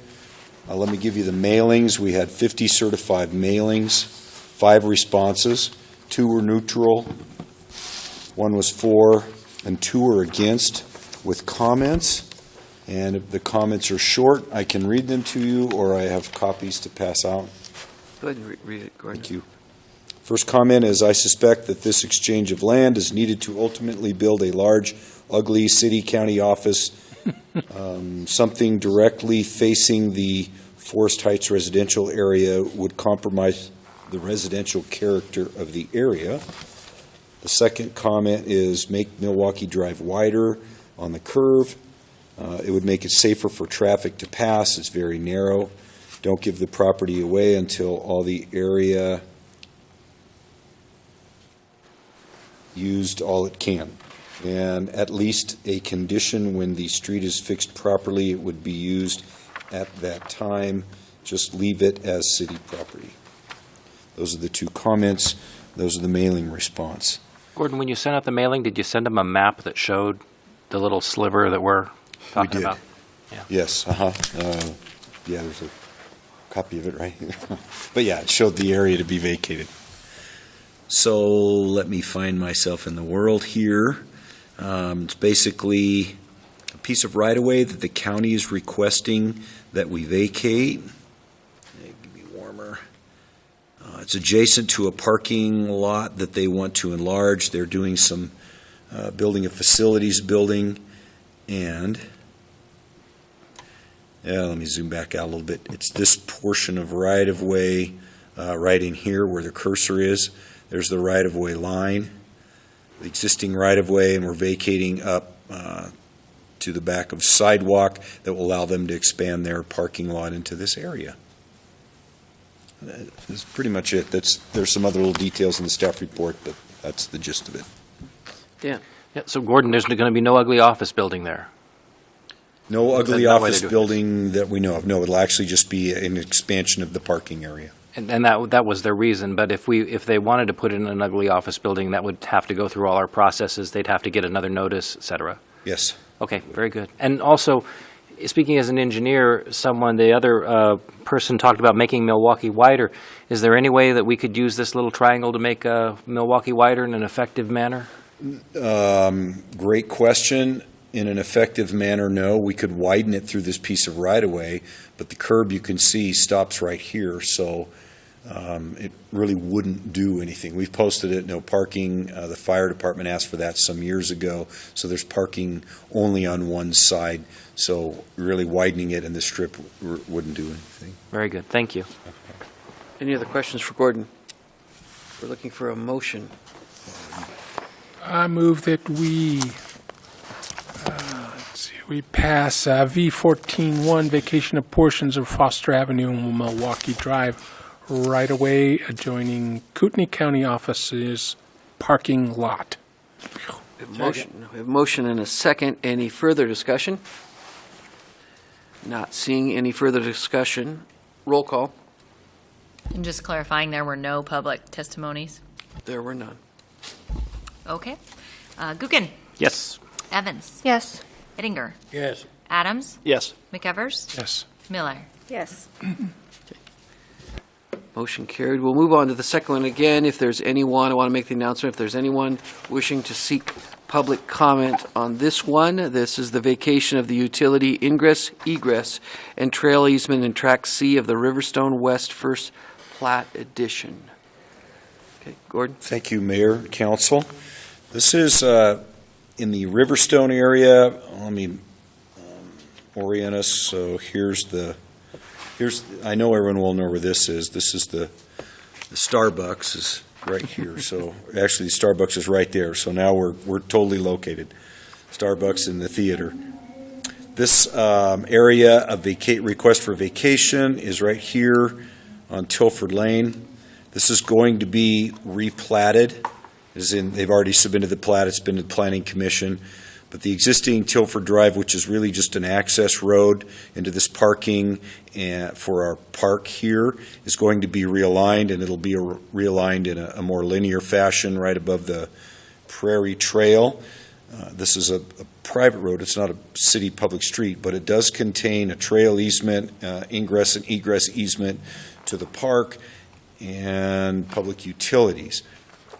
Let me give you the mailings. We had 50 certified mailings, 5 responses, 2 were neutral, 1 was for, and 2 were against, with comments. And if the comments are short, I can read them to you, or I have copies to pass out. Go ahead and read it, Gordon. Thank you. First comment is, I suspect that this exchange of land is needed to ultimately build a large, ugly city-county office, something directly facing the Forest Heights residential area would compromise the residential character of the area. The second comment is, make Milwaukee Drive wider on the curve. It would make it safer for traffic to pass. It's very narrow. Don't give the property away until all the area used all it can. And at least a condition when the street is fixed properly, it would be used at that time. Just leave it as city property. Those are the 2 comments. Those are the mailing response. Gordon, when you sent out the mailing, did you send them a map that showed the little sliver that we're talking about? Yeah. Yes, Yeah, there's a copy of it right here. But yeah, it showed the area to be vacated. So let me find myself in the world here. It's basically a piece of right-of-way that the county is requesting that we vacate. Give me warmer. It's adjacent to a parking lot that they want to enlarge. They're doing some building a facilities building, and let me zoom back out a little bit. It's this portion of right-of-way right in here where the cursor is. There's the right-of-way line, the existing right-of-way, and we're vacating up to the back of sidewalk that will allow them to expand their parking lot into this area. That's pretty much it. There's some other little details in the staff report, but that's the gist of it. Yeah. Yeah, so Gordon, there's going to be no ugly office building there? No ugly That's not why office they do it. building that we know of. No, it'll actually just be an expansion of the parking area. And that was their reason, but if they wanted to put in an ugly office building, that would have to go through all our processes. They'd have to get another notice, et cetera. Yes. Okay, very good. And also, speaking as an engineer, the other person talked about making Milwaukee wider. Is there any way that we could use this little triangle to make Milwaukee wider in an effective manner? Great question. In an effective manner, no. We could widen it through this piece of right-of-way, but the curb you can see stops right here, so it really wouldn't do anything. We've posted it, no parking. The fire department asked for that some years ago, so there's parking only on one side. So really widening it in the strip wouldn't do anything. Very good. Thank you. Any other questions for Gordon? We're looking for a motion. I move that we pass V14-1, vacation of portions of Foster Avenue and Milwaukee Drive, right away adjoining Kootenai County offices parking lot. We have a motion and a second. Any further discussion? Not seeing any further discussion. Roll call. And just clarifying, there were no public testimonies? There were none. Okay. Gookin? Yes. Evans? Yes. Ettinger? Yes. Adams? Yes. McEvers? Yes. Miller? Yes. Motion carried. We'll move on to the second one again. If there's anyone, I want to make the announcement, if there's anyone wishing to seek public comment on this one, this is the vacation of the utility ingress, egress, and trail easement in Track C of the Riverstone West First Plat Edition. Okay, Gordon? Thank you, Mayor, Council. This is in the Riverstone area. Let me orient us. So here's, I know everyone will know where this is. This is the Starbucks is right here. So actually, the Starbucks is right there. So now we're totally located. Starbucks in the theater. This area of request for vacation is right here on Tilford Lane. This is going to be replatted. They've already submitted the plat. It's been to the Planning Commission. But the existing Tilford Drive, which is really just an access road into this parking for our park here, is going to be realigned, and it'll be realigned in a more linear fashion right above the Prairie Trail. This is a private road. It's not a city public street, but it does contain a trail easement, ingress and egress easement to the park, and public utilities.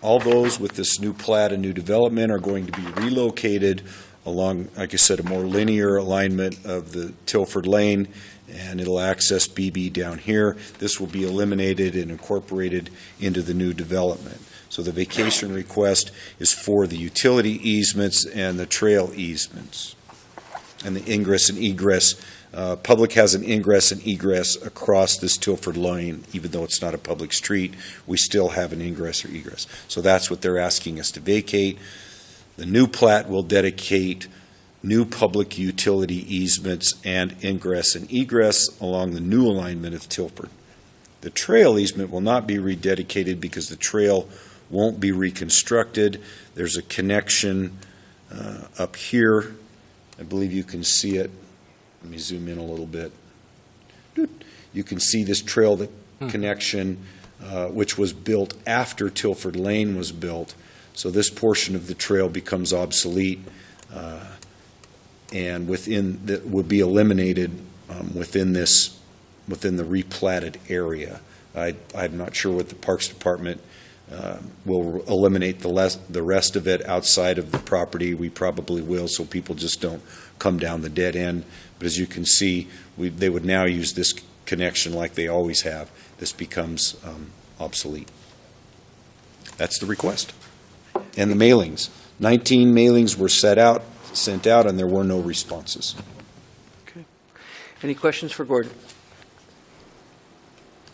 All those with this new plat and new development are going to be relocated along, like I said, a more linear alignment of the Tilford Lane, and it'll access BB down here. This will be eliminated and incorporated into the new development. So the vacation request is for the utility easements and the trail easements and the ingress and egress. Public has an ingress and egress across this Tilford Lane, even though it's not a public street. We still have an ingress or egress. So that's what they're asking us to vacate. The new plat will dedicate new public utility easements and ingress and egress along the new alignment of Tilford. The trail easement will not be rededicated because the trail won't be reconstructed. There's a connection up here. I believe you can see it. Let me zoom in a little bit. You can see this trail connection, which was built after Tilford Lane was built. So this portion of the trail becomes obsolete, and would be eliminated within this within the replatted area. I'm not sure what the Parks Department will eliminate the rest of it outside of the property. We probably will, so people just don't come down the dead end. But as you can see, they would now use this connection like they always have. This becomes obsolete. That's the request. And the mailings. 19 mailings were sent out, and there were no responses. Okay. Any questions for Gordon?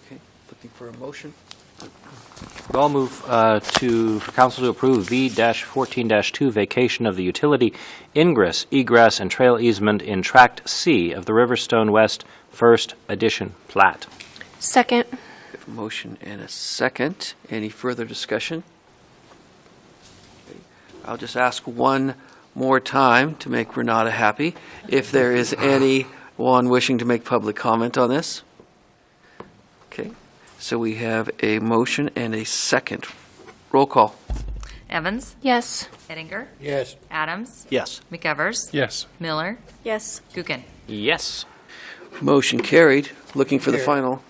Okay. Looking for a motion. I'll move for council to approve V-14-2 vacation of the utility ingress, egress, and trail easement in Tract C of the Riverstone West First Edition plat. Second. We have a motion and a second. Any further discussion? Okay. I'll just ask one more time to make Renata happy. If there is anyone wishing to make public comment on this? Okay. So we have a motion and a second. Roll call. Evans? Yes. Ettinger? Yes. Adams? Yes. McEvers? Yes. Miller? Yes. Kukin? Yes. Motion carried. Looking for the final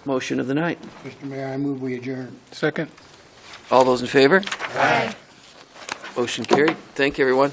motion of the night. Mr. Mayor, I move we adjourn. Second. All those in favor? Aye. Motion carried. Thank you, everyone.